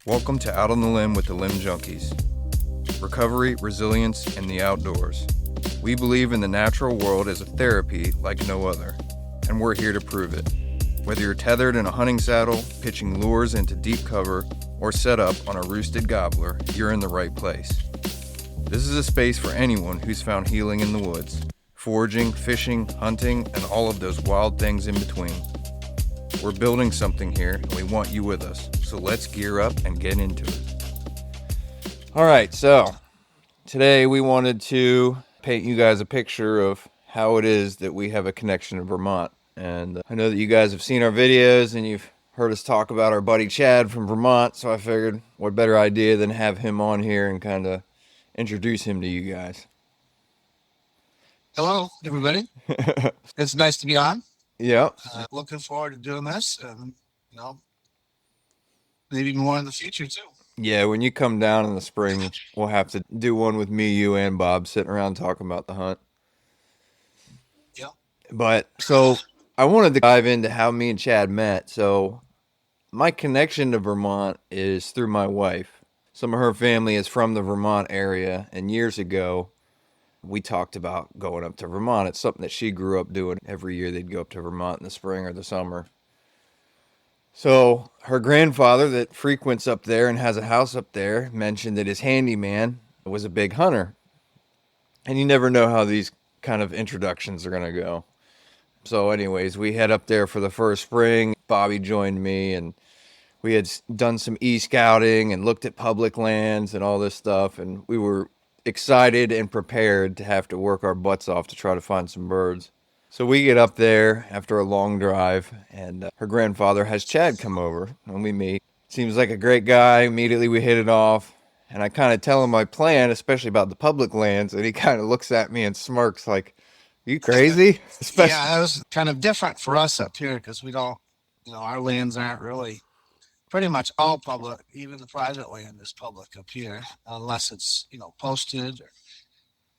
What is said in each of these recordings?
Welcome to Out on the Limb with the Limb Junkies. Recovery, resilience, and the outdoors. We believe in the natural world as a therapy like no other, and we're here to prove it. Whether you're tethered in a hunting saddle, pitching lures into deep cover, or set up on a roosted gobbler, you're in the right place. This is a space for anyone who's found healing in the woods, foraging, fishing, hunting, and all of those wild things in between. We're building something here, and we want you with us. So let's gear up and get into it. All right, so today we wanted to paint you guys a picture of how it is that we have a connection to Vermont. And I know that you guys have seen our videos and you've heard us talk about our buddy Chad from Vermont, so I figured what better idea than have him on here and kind of introduce him to you guys. Hello, everybody. It's nice to be on. Yeah. Looking forward to doing this, and maybe more in the future too. Yeah, when you come down in the spring, we'll have to do one with me, you, and Bob sitting around talking about the hunt. Yeah. But so I wanted to dive into how me and Chad met. So my connection to Vermont is through my wife. Some of her family is from the Vermont area, and years ago, we talked about going up to Vermont. It's something that she grew up doing. Every year they'd go up to Vermont in the spring or the summer. So her grandfather that frequents up there and has a house up there mentioned that his handyman was a big hunter. And you never know how these kind of introductions are going to go. So anyways, we head up there for the first spring. Bobby joined me and we had done some e-scouting and looked at public lands and all this stuff. And we were excited and prepared to have to work our butts off to try to find some birds. So we get up there after a long drive, and her grandfather has Chad come over, and we meet. Seems like a great guy. Immediately we hit it off, and I kind of tell him my plan, especially about the public lands, and he kind of looks at me and smirks like, you crazy? Yeah, it was kind of different for us up here because we don't, our lands aren't really pretty much all public. Even the private land is public up here, unless it's, posted. Or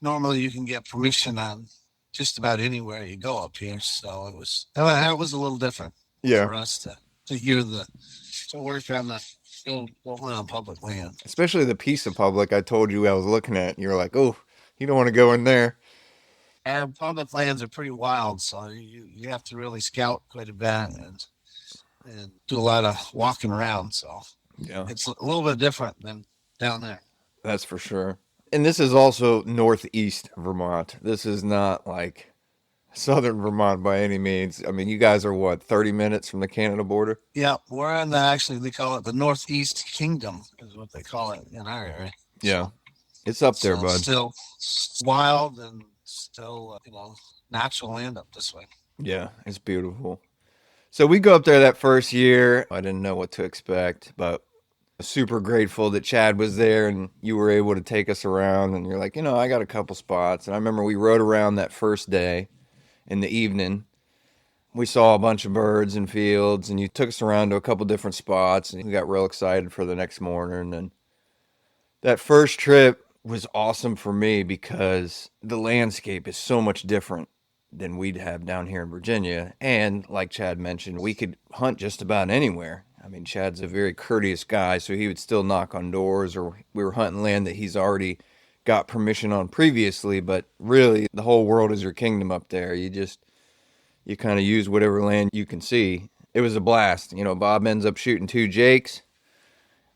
normally you can get permission on just about anywhere you go up here. So it was a little different for us to work on on public land. Especially the piece of public I told you I was looking at. You were like, oh, you don't want to go in there. And public lands are pretty wild, so you have to really scout quite a bit and do a lot of walking around. So yeah, it's a little bit different than down there. That's for sure. And this is also northeast Vermont. This is not like southern Vermont by any means. I mean, you guys are what, 30 minutes from the Canada border? Yeah, we're in actually, they call it the Northeast Kingdom, is what they call it in our area. Yeah, it's up there, bud. Still wild and still, natural land up this way. Yeah, it's beautiful. So we go up there that first year. I didn't know what to expect, but super grateful that Chad was there and you were able to take us around. And you're like, I got a couple spots. And I remember we rode around that first day in the evening. We saw a bunch of birds and fields, and you took us around to a couple different spots, and we got real excited for the next morning. And that first trip was awesome for me because the landscape is so much different than we'd have down here in Virginia. And like Chad mentioned, we could hunt just about anywhere. I mean, Chad's a very courteous guy, so he would still knock on doors, or we were hunting land that he's already got permission on previously. But really, the whole world is your kingdom up there. You kind of use whatever land you can see. It was a blast. Bob ends up shooting 2 jakes,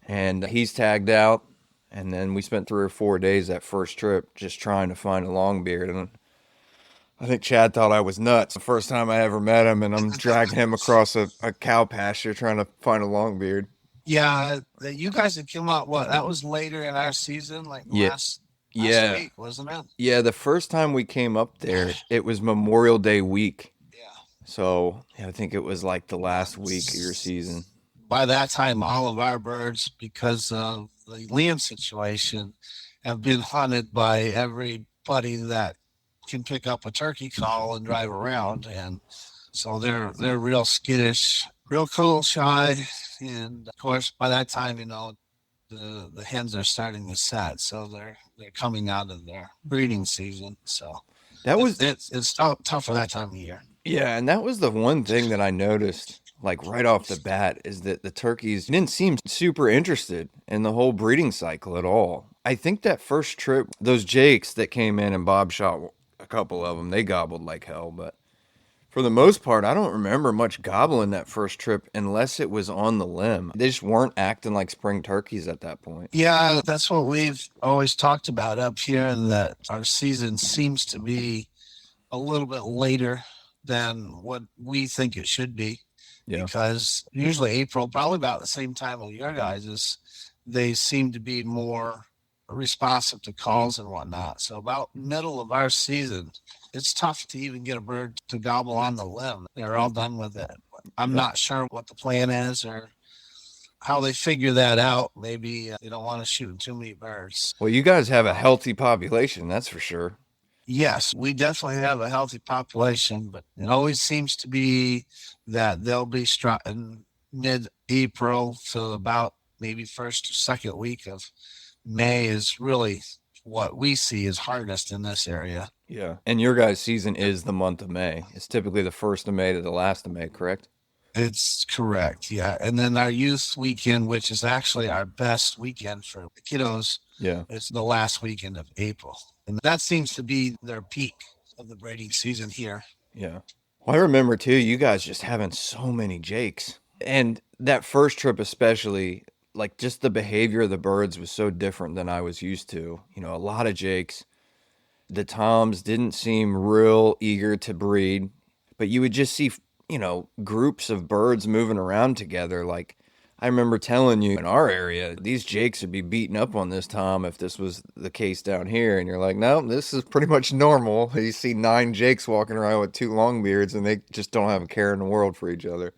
and he's tagged out. And then we spent 3 or 4 days that first trip just trying to find a longbeard. And I think Chad thought I was nuts the first time I ever met him, and I'm dragging him across a cow pasture trying to find a longbeard. Yeah, you guys had come out, that was later in our season, like last week, wasn't it? Yeah, the first time we came up there, it was Memorial Day week. Yeah. So I think it was like the last week of your season. By that time, all of our birds, because of the land situation, have been hunted by everybody that can pick up a turkey call and drive around, and so they're real skittish, real cool, shy, and of course by that time the hens are starting to set, so they're coming out of their breeding season. So it's tough for that time of year. Yeah, and that was the one thing that I noticed like right off the bat, is that the turkeys didn't seem super interested in the whole breeding cycle at all. I think that first trip, those jakes that came in and Bob shot a couple of them, they gobbled like hell. But for the most part, I don't remember much gobbling that first trip unless it was on the limb. They just weren't acting like spring turkeys at that point. Yeah, that's what we've always talked about up here, and that our season seems to be a little bit later than what we think it should be, Yeah. because usually April, probably about the same time of your guys', they seem to be more responsive to calls and whatnot. So about middle of our season, it's tough to even get a bird to gobble on the limb. They're all done with it. I'm Yeah. not sure what the plan is or how they figure that out. Maybe they don't want to shoot too many birds. Well, you guys have a healthy population, that's for sure. Yes, we definitely have a healthy population, but it always seems to be that they'll be strutting mid-April to about maybe first or second week of May is really what we see is hardest in this area. Yeah. And your guys' season is the month of May. It's typically the 1st of May to the last of May, correct? It's correct, yeah. And then our youth weekend, which is actually our best weekend for the kiddos, Yeah. is the last weekend of April. And that seems to be their peak of the breeding season here. Yeah. Well, I remember too, you guys just having so many jakes. And that first trip, especially, like just the behavior of the birds was so different than I was used to. You know, a lot of jakes. The toms didn't seem real eager to breed, but you would just see, groups of birds moving around together. Like, I remember telling you in our area, these jakes would be beating up on this tom if this was the case down here. And you're like, no, this is pretty much normal. You see 9 jakes walking around with 2 longbeards, and they just don't have a care in the world for each other.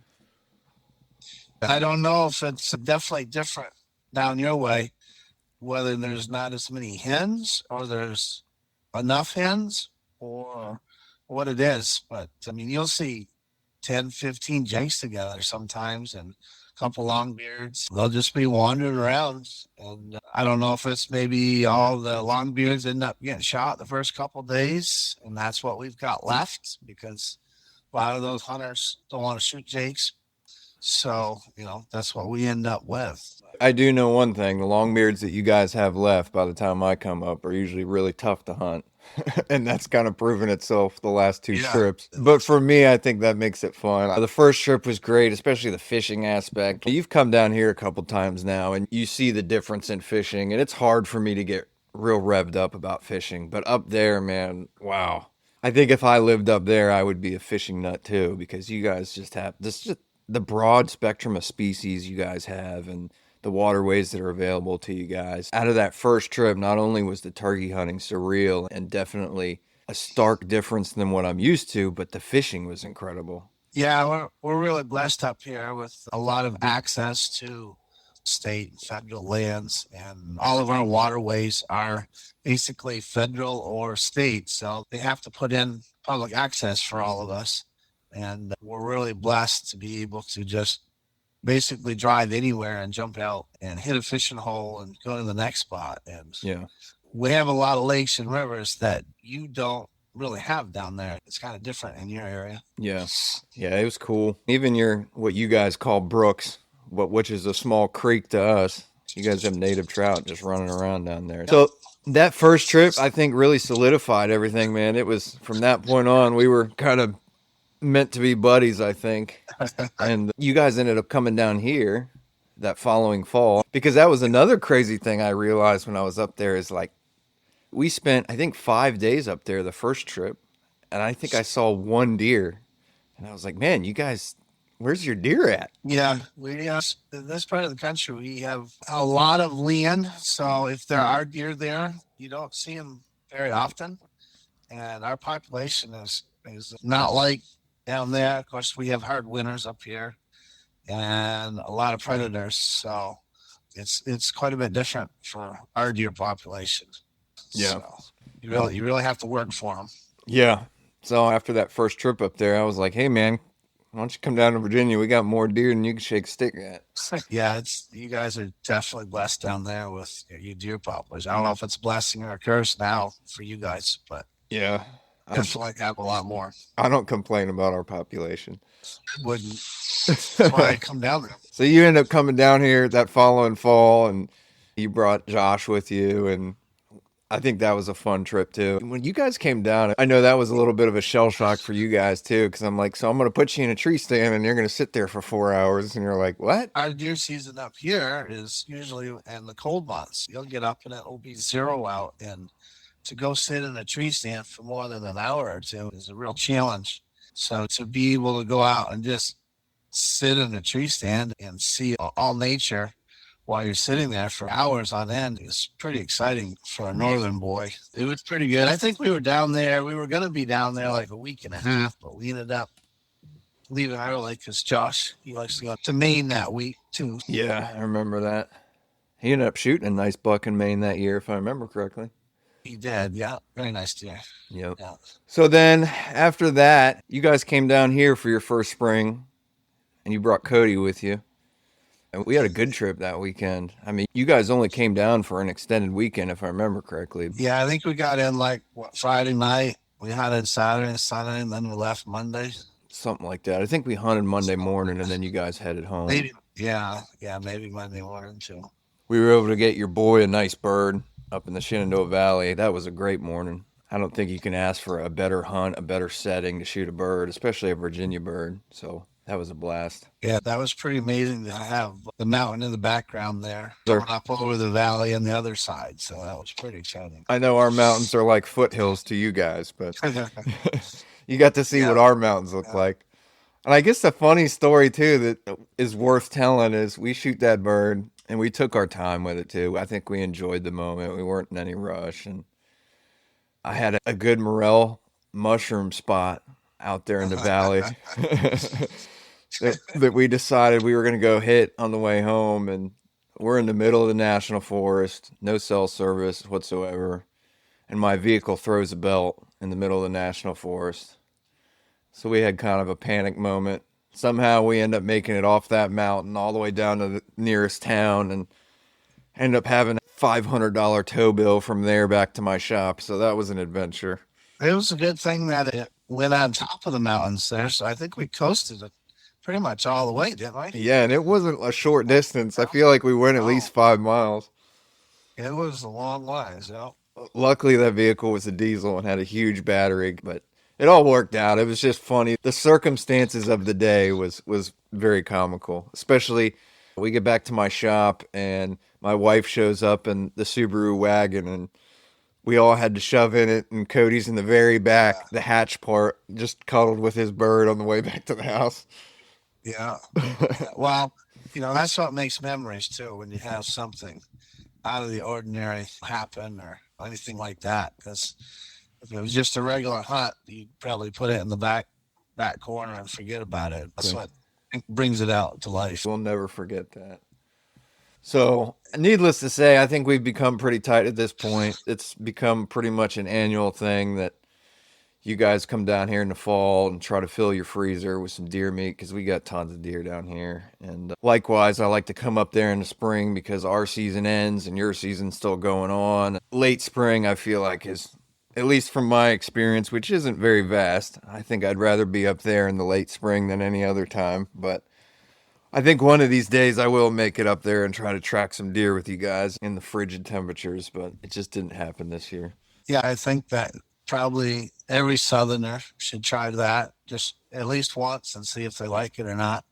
I don't know if it's definitely different down your way, whether there's not as many hens or there's enough hens or what it is. But I mean, you'll see 10, 15 jakes together sometimes and a couple long beards. They'll just be wandering around. And I don't know if it's maybe all the long beards end up getting shot the first couple of days. And that's what we've got left because a lot of those hunters don't want to shoot jakes. So, that's what we end up with. I do know one thing, the longbeards that you guys have left by the time I come up are usually really tough to hunt. And that's kind of proven itself the last 2 Yeah. trips. But for me, I think that makes it fun. The first trip was great, especially the fishing aspect. You've come down here a couple times now and you see the difference in fishing, and it's hard for me to get real revved up about fishing. But up there, man, wow. I think if I lived up there, I would be a fishing nut too, because you guys just have just the broad spectrum of species you guys have and the waterways that are available to you guys. Out of that first trip, not only was the turkey hunting surreal and definitely a stark difference than what I'm used to, but the fishing was incredible. Yeah, we're really blessed up here with a lot of access to state and federal lands, and all of our waterways are basically federal or state. So they have to put in public access for all of us. And we're really blessed to be able to just basically drive anywhere and jump out and hit a fishing hole and go to the next spot. And Yeah. we have a lot of lakes and rivers that you don't really have down there. It's kind of different in your area. Yeah. Yeah, it was cool. Even your, what you guys call brooks, which is a small creek to us. You guys have native trout just running around down there. So that first trip, I think, really solidified everything, man. It was from that point on, we were kind of meant to be buddies, I think. And you guys ended up coming down here that following fall, because that was another crazy thing I realized when I was up there is like, we spent, I think, 5 days up there the first trip, and I think I saw 1 deer. And I was like, man, you guys, where's your deer at? Yeah, we in this part of the country, we have a lot of land. So if there are deer there, you don't see them very often. And our population is not like down there. Of course, we have hard winters up here and a lot of predators. So it's quite a bit different for our deer population. Yeah. So you really have to work for them. Yeah. So after that first trip up there, I was like, hey, man, why don't you come down to Virginia? We got more deer than you can shake a stick at. Yeah, you guys are definitely blessed down there with your deer population. I don't know if it's a blessing or a curse now for you guys, but Yeah. Definitely have a lot more. I don't complain about our population. Wouldn't. That's why I come down there. So you end up coming down here that following fall, and you brought Josh with you, and I think that was a fun trip too. When you guys came down, I know that was a little bit of a shell shock for you guys too, because I'm like, so I'm going to put you in a tree stand, and you're going to sit there for 4 hours, and you're like, what? Our deer season up here is usually in the cold months. You'll get up and it will be 0 out, and to go sit in a tree stand for more than an hour or two is a real challenge. So to be able to go out and just sit in a tree stand and see all nature while you're sitting there for hours on end is pretty exciting for a northern boy. It was pretty good. I think we were down there. We were going to be down there like a week and a half, but we ended up leaving early because Josh, he likes to go to Maine that week too. Yeah, I remember that. He ended up shooting a nice buck in Maine that year, if I remember correctly. He did. Yeah. Very nice deer. Yep. Yeah. So then after that, you guys came down here for your first spring, and you brought Cody with you. And we had a good trip that weekend. I mean, you guys only came down for an extended weekend, if I remember correctly. Yeah. I think we got in like Friday night. We hunted Saturday and Sunday, and then we left Monday. Something like that. I think we hunted Monday morning, and then you guys headed home. Maybe. Yeah. Yeah. Maybe Monday morning too. We were able to get your boy a nice bird up in the Shenandoah Valley. That was a great morning. I don't think you can ask for a better hunt, a better setting to shoot a bird, especially a Virginia bird. So that was a blast. Yeah, that was pretty amazing to have the mountain in the background there, Sure. going up over the valley on the other side. So that was pretty exciting. I know our mountains are like foothills to you guys, but you got to see what our mountains look like. And I guess the funny story too that is worth telling is we shoot that bird and we took our time with it too. I think we enjoyed the moment. We weren't in any rush, and I had a good morel mushroom spot out there in the valley that we decided we were going to go hit on the way home. And we're in the middle of the national forest, no cell service whatsoever. And my vehicle throws a belt in the middle of the national forest. So we had kind of a panic moment. Somehow we end up making it off that mountain all the way down to the nearest town and end up having a $500 tow bill from there back to my shop. So that was an adventure. It was a good thing that it went on top of the mountains there. So I think we coasted it pretty much all the way, didn't we? Yeah, and it wasn't a short distance. I feel like we went at least 5 miles. It was a long ways. Yeah. Luckily, that vehicle was a diesel and had a huge battery, but it all worked out. It was just funny. The circumstances of the day was very comical. Especially, we get back to my shop and my wife shows up in the Subaru wagon, and we all had to shove in it. And Cody's in the very back, the hatch part, just cuddled with his bird on the way back to the house. Yeah. Well, that's what makes memories too, when you have something out of the ordinary happen or anything like that. Because if it was just a regular hunt, you'd probably put it in the back corner and forget about it. That's what brings it out to life. We'll never forget that. So, needless to say, I think we've become pretty tight at this point. It's become pretty much an annual thing that you guys come down here in the fall and try to fill your freezer with some deer meat because we got tons of deer down here. And likewise, I like to come up there in the spring because our season ends and your season's still going on. Late spring, I feel like is, at least from my experience, which isn't very vast, I think I'd rather be up there in the late spring than any other time. But I think one of these days I will make it up there and try to track some deer with you guys in the frigid temperatures, but it just didn't happen this year. Yeah, I think that probably every southerner should try that just at least once and see if they like it or not.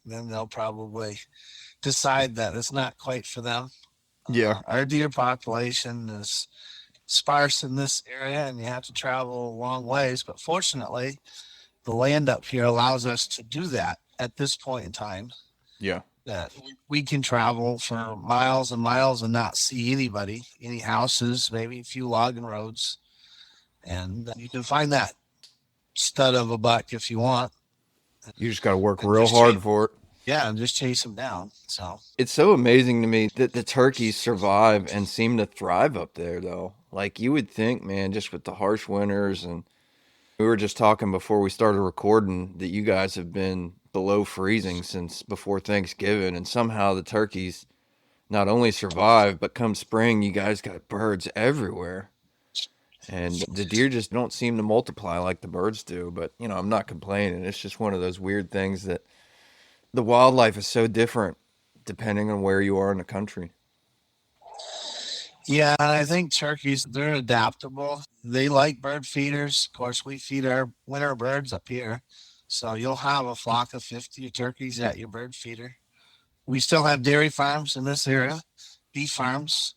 Then they'll probably decide that it's not quite for them. Yeah. Our deer population is sparse in this area and you have to travel a long ways, but fortunately the land up here allows us to do that at this point in time. Yeah. That we can travel for miles and miles and not see anybody, any houses, maybe a few logging roads. And you can find that stud of a buck if you want. You just got to work real hard for it. Yeah, and just chase them down. So it's so amazing to me that the turkeys survive and seem to thrive up there, though. Like you would think, man, just with the harsh winters, and we were just talking before we started recording that you guys have been below freezing since before Thanksgiving, and somehow the turkeys not only survive, but come spring, you guys got birds everywhere. And the deer just don't seem to multiply like the birds do. But, I'm not complaining. It's just one of those weird things that the wildlife is so different depending on where you are in the country. Yeah, and I think turkeys, they're adaptable. They like bird feeders. Of course, we feed our winter birds up here. So you'll have a flock of 50 turkeys at your bird feeder. We still have dairy farms in this area, beef farms.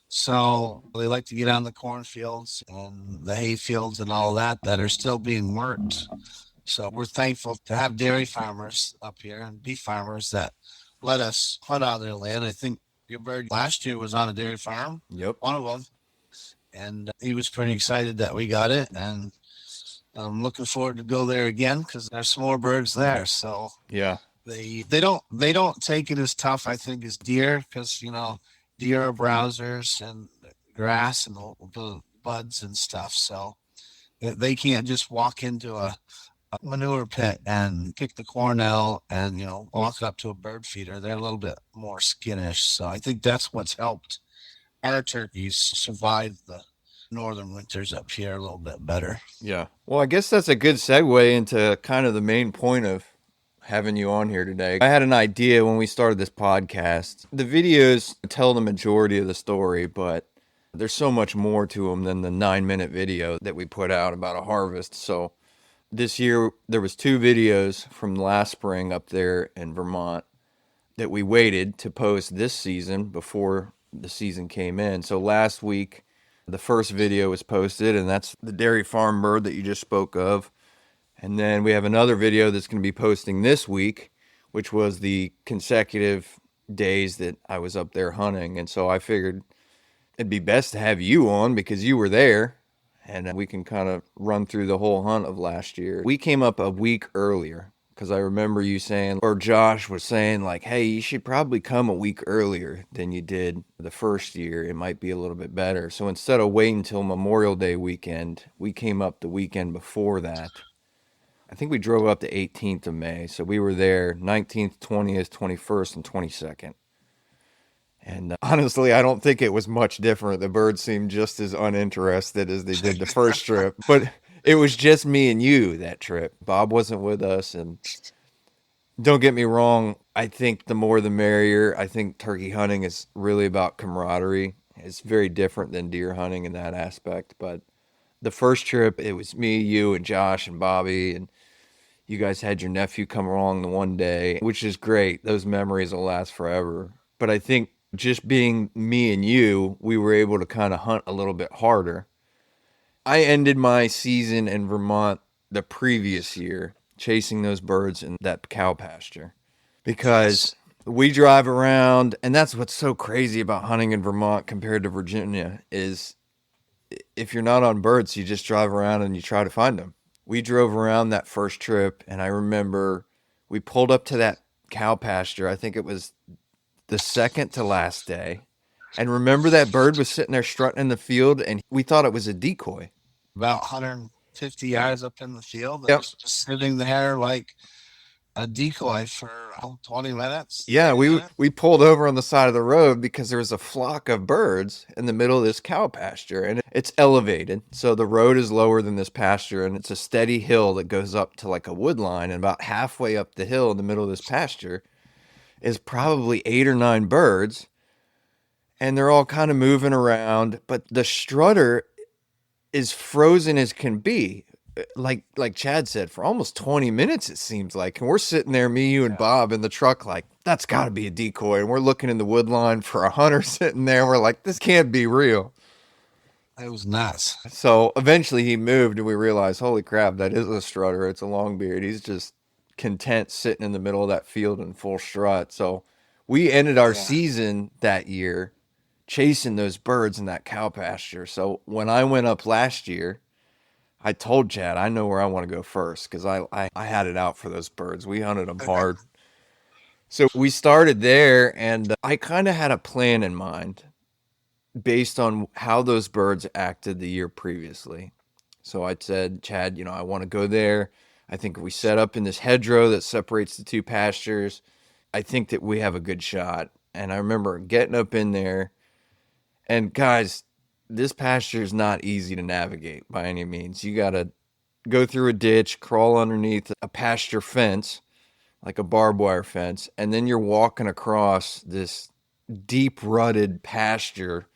So they like to get on the cornfields and the hay fields and all that are still being worked. So we're thankful to have dairy farmers up here and beef farmers that let us hunt on their land. I think your bird last year was on a dairy farm, Yep. one of them, and he was pretty excited that we got it. And I'm looking forward to go there again because there's some more birds there. So Yeah. they don't take it as tough, I think, as deer because deer are browsers and grass and the buds and stuff. So they can't just walk into a manure pit and pick the corn out and walk up to a bird feeder. They're a little bit more skittish. So I think that's what's helped our turkeys survive the northern winters up here a little bit better. Yeah. Well, I guess that's a good segue into kind of the main point of having you on here today. I had an idea when we started this podcast. The videos tell the majority of the story, but there's so much more to them than the 9-minute video that we put out about a harvest. So this year there was 2 videos from last spring up there in Vermont that we waited to post this season before the season came in. So last week the first video was posted, and that's the dairy farm bird that you just spoke of. And then we have another video that's going to be posting this week, which was the consecutive days that I was up there hunting. And so I figured it'd be best to have you on because you were there and we can kind of run through the whole hunt of last year. We came up a week earlier because I remember you saying, or Josh was saying, like, hey, you should probably come a week earlier than you did the first year. It might be a little bit better. So instead of waiting until Memorial Day weekend, we came up the weekend before that. I think we drove up the 18th of May. So we were there 19th, 20th, 21st, and 22nd. And honestly, I don't think it was much different. The birds seemed just as uninterested as they did the first trip. But it was just me and you that trip. Bob wasn't with us. And don't get me wrong, I think the more the merrier. I think turkey hunting is really about camaraderie. It's very different than deer hunting in that aspect. But the first trip, it was me, you, and Josh, and Bobby. And you guys had your nephew come along the one day, which is great. Those memories will last forever. But I think just being me and you, we were able to kind of hunt a little bit harder. I ended my season in Vermont the previous year chasing those birds in that cow pasture because we drive around, and that's what's so crazy about hunting in Vermont compared to Virginia is if you're not on birds, you just drive around and you try to find them. We drove around that first trip, and I remember we pulled up to that cow pasture. I think it was the second to last day. And remember that bird was sitting there strutting in the field, and we thought it was a decoy. About 150 yards up in the field, it Yep. was just sitting there like a decoy for 20 minutes, Yeah, 30 we minutes. we pulled over on the side of the road because there was a flock of birds in the middle of this cow pasture, and it's elevated. So the road is lower than this pasture, and it's a steady hill that goes up to like a wood line, and about halfway up the hill in the middle of this pasture is probably 8 or 9 birds, and they're all kind of moving around, but the strutter is frozen as can be. Like Chad said, for almost 20 minutes it seems like, and we're sitting there, me, you, and Yeah, Bob in the truck, like that's got to be a decoy, and we're looking in the wood line for a hunter sitting there. We're like, this can't be real. it was nuts. So eventually he moved, and we realized, holy crap, that is a strutter. It's a longbeard. He's just content sitting in the middle of that field in full strut. So we ended our Yeah. season that year chasing those birds in that cow pasture. So when I went up last year, I told Chad I know where I want to go first because I had it out for those birds. We hunted them hard. So we started there, and I kind of had a plan in mind based on how those birds acted the year previously. So I said, Chad, I want to go there. I think if we set up in this hedgerow that separates the 2 pastures, I think that we have a good shot. And I remember getting up in there, and guys, This pasture is not easy to navigate by any means. You got to go through a ditch, crawl underneath a pasture fence, like a barbed wire fence, and then you're walking across this deep rutted pasture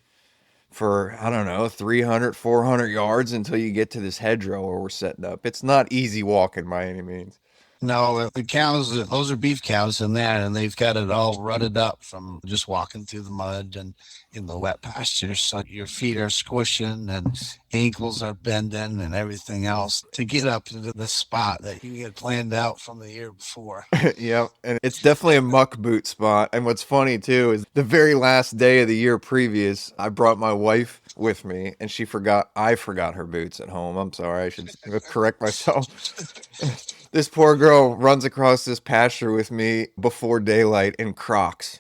for, I don't know, 300, 400 yards until you get to this hedgerow where we're setting up. It's not easy walking by any means. No, the cows, those are beef cows in there, and they've got it all rutted up from just walking through the mud and in the wet pastures. So your feet are squishing and ankles are bending and everything else to get up into the spot that you had planned out from the year before. Yeah, and it's definitely a muck boot spot. And what's funny too is the very last day of the year previous, I brought my wife with me and I forgot her boots at home. I'm sorry, I should correct myself. This poor girl runs across this pasture with me before daylight in Crocs.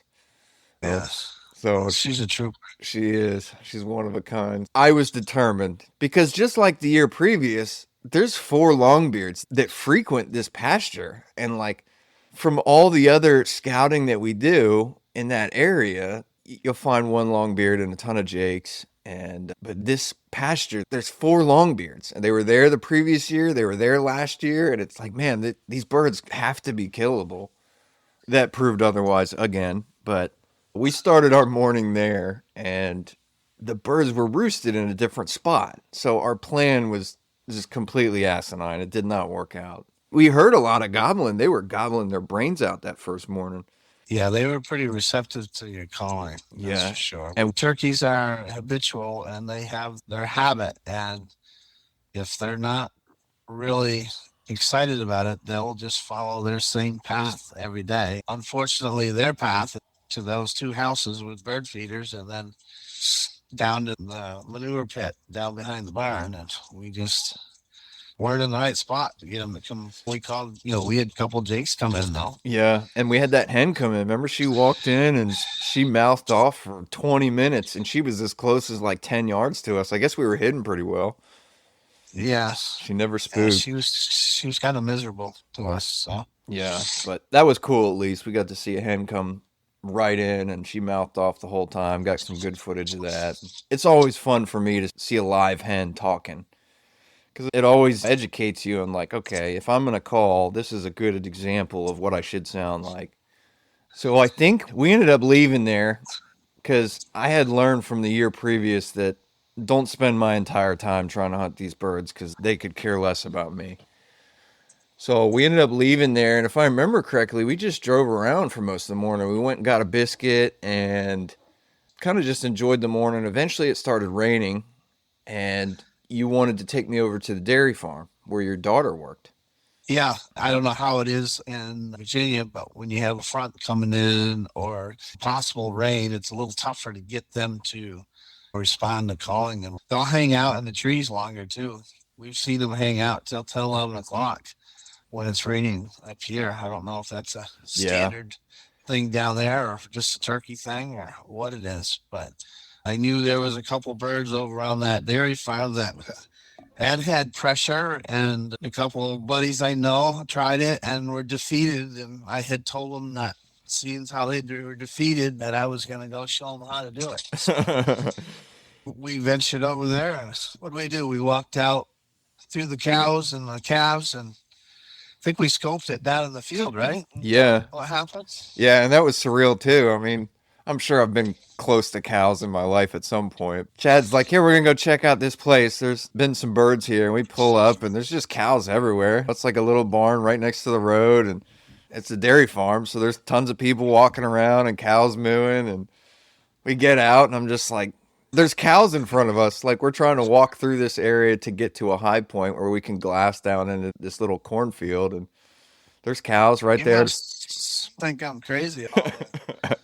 So, Yes. so She's a trooper. she is. She's one of a kind. I was determined because just like the year previous, there's four longbeards that frequent this pasture. And like from all the other scouting that we do in that area, you'll find one longbeard and a ton of jakes. And but this pasture, there's four longbeards, and they were there the previous year. They were there last year, and it's like, man, these birds have to be killable. That proved otherwise again, but we started our morning there and the birds were roosted in a different spot. So our plan was just completely asinine. It did not work out. We heard a lot of gobbling. They were gobbling their brains out that first morning. Yeah, they were pretty receptive to your calling, that's Yeah. for sure. And Turkeys are habitual and they have their habit. And if they're not really excited about it, they'll just follow their same path every day. Unfortunately, their path to those two houses with bird feeders and then down to the manure pit down behind the barn. And we just weren't in the right spot to get them to come. We called, we had a couple jakes come in though. yeah, and we had that hen come in. Remember, she walked in and she mouthed off for 20 minutes and she was as close as like 10 yards to us. I guess we were hidden pretty well. Yes. She never Yeah, spooked. she was kind of miserable to us. So Yeah, but that was cool at least. We got to see a hen come right in and she mouthed off the whole time. Got some good footage of that. It's always fun for me to see a live hen talking because it always educates you on like, okay, if I'm going to call, this is a good example of what I should sound like. So I think we ended up leaving there because I had learned from the year previous that don't spend my entire time trying to hunt these birds because they could care less about me. So we ended up leaving there, and if I remember correctly, we just drove around for most of the morning. We went and got a biscuit and kind of just enjoyed the morning. Eventually, it started raining, and you wanted to take me over to the dairy farm where your daughter worked. yeah, I don't know how it is in Virginia, but when you have a front coming in or possible rain, it's a little tougher to get them to respond to calling, and they'll hang out in the trees longer too. We've seen them hang out till 10, 11 o'clock when it's raining up here. I don't know if that's a Yeah. standard thing down there or just a turkey thing or what it is, but I knew there was a couple birds over on that dairy farm that had pressure, and a couple of buddies I know tried it and were defeated. And I had told them that, seeing how they were defeated, that I was going to go show them how to do it. So we ventured over there, and what did we do? We walked out through the cows and the calves, and I think we scoped it down in the field, right? Yeah. What happens? Yeah, and that was surreal too. I mean, I'm sure I've been close to cows in my life at some point. Chad's like, here, we're going to go check out this place. There's been some birds here. And we pull up, and there's just cows everywhere. It's like a little barn right next to the road, and it's a dairy farm. So there's tons of people walking around and cows mooing. And we get out, and I'm just like, there's cows in front of us. Like, we're trying to walk through this area to get to a high point where we can glass down into this little cornfield. And there's cows right You there. must think I'm crazy. All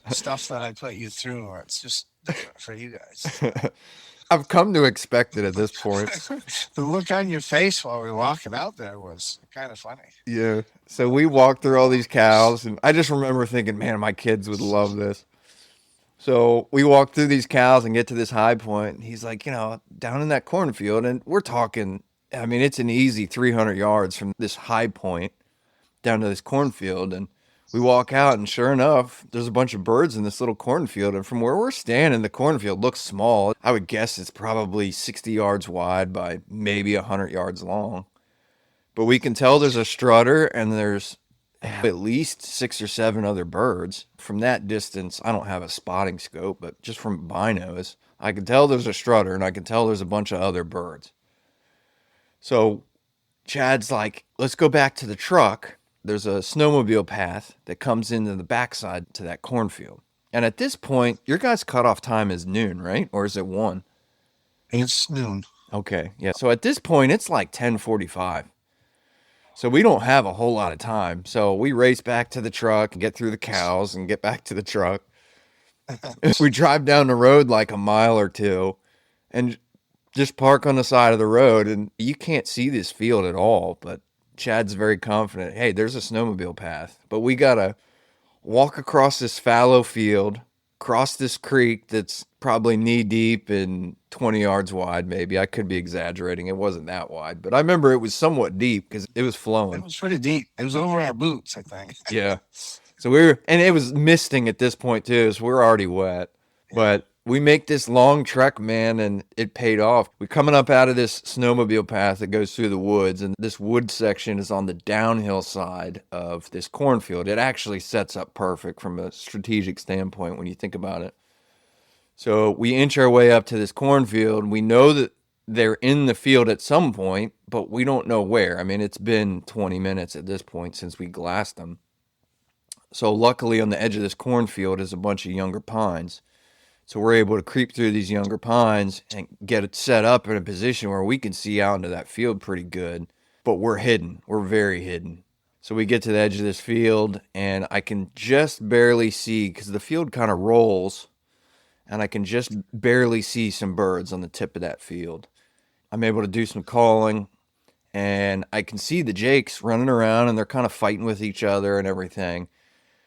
the stuff that I put you through, or it's just different for you guys. I've come to expect it at this point. The look on your face while we were walking out there was kind of funny. Yeah. So we walked through all these cows, and I just remember thinking, man, my kids would love this. So we walk through these cows and get to this high point. And he's like, down in that cornfield, and we're talking, I mean, it's an easy 300 yards from this high point down to this cornfield. And We walk out, and sure enough, there's a bunch of birds in this little cornfield. And from where we're standing, the cornfield looks small. I would guess it's probably 60 yards wide by maybe 100 yards long. But we can tell there's a strutter, and there's at least 6 or 7 other birds. From that distance, I don't have a spotting scope, but just from binos, I can tell there's a strutter, and I can tell there's a bunch of other birds. So Chad's like, let's go back to the truck. There's a snowmobile path that comes into the backside to that cornfield. And at this point, your guys' cutoff time is noon, right? Or is it 1? It's noon. Okay, yeah. So at this point, it's like 10:45. So we don't have a whole lot of time. So we race back to the truck and get through the cows and get back to the truck. We drive down the road like a mile or two and just park on the side of the road. And you can't see this field at all, but Chad's very confident. Hey, there's a snowmobile path, but we got to walk across this fallow field, cross this creek that's probably knee deep and 20 yards wide, maybe. I could be exaggerating. It wasn't that wide, but I remember it was somewhat deep because it was It flowing. was pretty deep. It was over our boots, I think. Yeah. So we were, and it was misting at this point too, so we're already wet. Yeah. But we make this long trek, man, and it paid off. We're coming up out of this snowmobile path that goes through the woods, and this wood section is on the downhill side of this cornfield. It actually sets up perfect from a strategic standpoint when you think about it. So we inch our way up to this cornfield. We know that they're in the field at some point, but we don't know where. I mean, it's been 20 minutes at this point since we glassed them. So luckily on the edge of this cornfield is a bunch of younger pines. So we're able to creep through these younger pines and get it set up in a position where we can see out into that field pretty good. But we're hidden. We're very hidden. So we get to the edge of this field and I can just barely see because the field kind of rolls and I can just barely see some birds on the tip of that field. I'm able to do some calling and I can see the jakes running around and they're kind of fighting with each other and everything.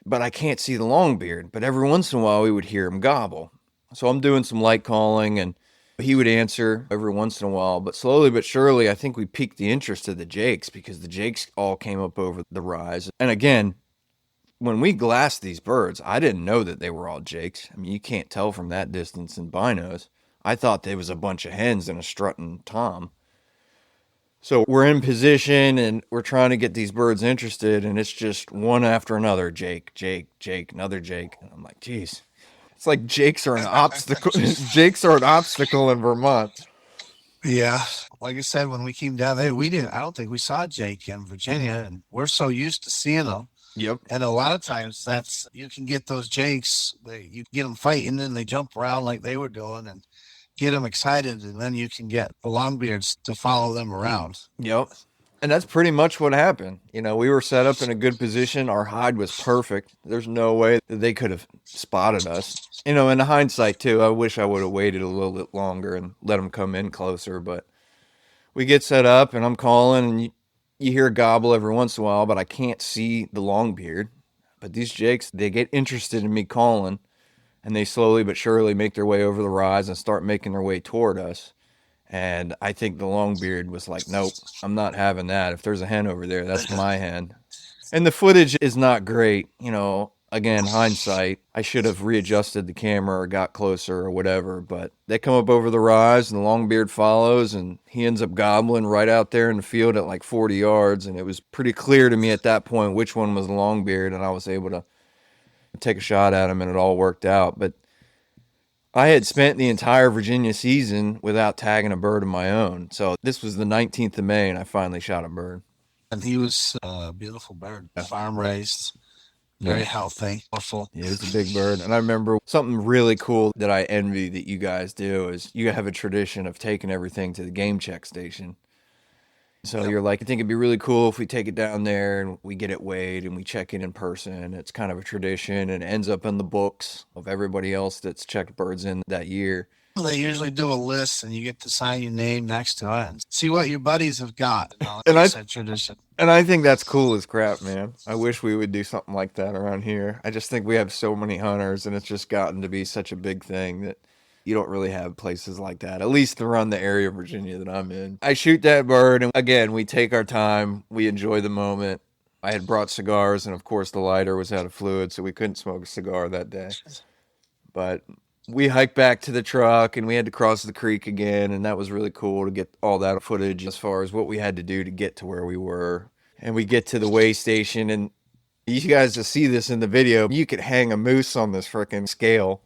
But I can't see the longbeard. But every once in a while we would hear him gobble. So I'm doing some light calling and he would answer every once in a while. But slowly but surely, I think we piqued the interest of the jakes because the jakes all came up over the rise. And again, when we glassed these birds, I didn't know that they were all jakes. I mean, you can't tell from that distance in binos. I thought they was a bunch of hens and a strutting tom. So we're in position and we're trying to get these birds interested, and it's just one after another. Jake, Jake, Jake, another Jake. And I'm like, geez. It's like jakes are an obstacle. Jakes are an obstacle in Vermont. Yeah. Like I said, when we came down there, we didn't, I don't think we saw Jake in Virginia, and we're so used to seeing them. Yep. And a lot of times you can get those Jakes, you get them fighting and they jump around like they were doing and get them excited. And then you can get the longbeards to follow them around. Yep. And that's pretty much what happened. You know, we were set up in a good position. Our hide was perfect. There's no way that they could have spotted us. You know, in hindsight, too, I wish I would have waited a little bit longer and let them come in closer. But we get set up and I'm calling and you hear a gobble every once in a while, but I can't see the longbeard. But these jakes, they get interested in me calling and they slowly but surely make their way over the rise and start making their way toward us. And I think the longbeard was like, nope, I'm not having that. If there's a hen over there, that's my hen. And the footage is not great. You know, again, hindsight, I should have readjusted the camera or got closer or whatever. But they come up over the rise and the longbeard follows and he ends up gobbling right out there in the field at like 40 yards. And it was pretty clear to me at that point which one was the longbeard. And I was able to take a shot at him and it all worked out. But I had spent the entire Virginia season without tagging a bird of my own. So this was the 19th of May, and I finally shot a bird. And he was a beautiful bird, farm raised, very Yeah. healthy, powerful. Yeah, it was a big bird. And I remember something really cool that I envy that you guys do is you have a tradition of taking everything to the game check station. So you're like, I think it'd be really cool if we take it down there and we get it weighed and we check it in person. It's kind of a tradition and it ends up in the books of everybody else that's checked birds in that year. They usually do a list and you get to sign your name next to it and see what your buddies have got. And It's a tradition. And I think that's cool as crap, man. I wish we would do something like that around here. I just think we have so many hunters and it's just gotten to be such a big thing that you don't really have places like that, at least around the area of Virginia that I'm in. I shoot that bird, and again, we take our time. We enjoy the moment. I had brought cigars, and of course the lighter was out of fluid, so we couldn't smoke a cigar that day. But we hiked back to the truck, and we had to cross the creek again, and that was really cool to get all that footage as far as what we had to do to get to where we were. And we get to the way station, and you guys just see this in the video. You could hang a moose on this freaking scale.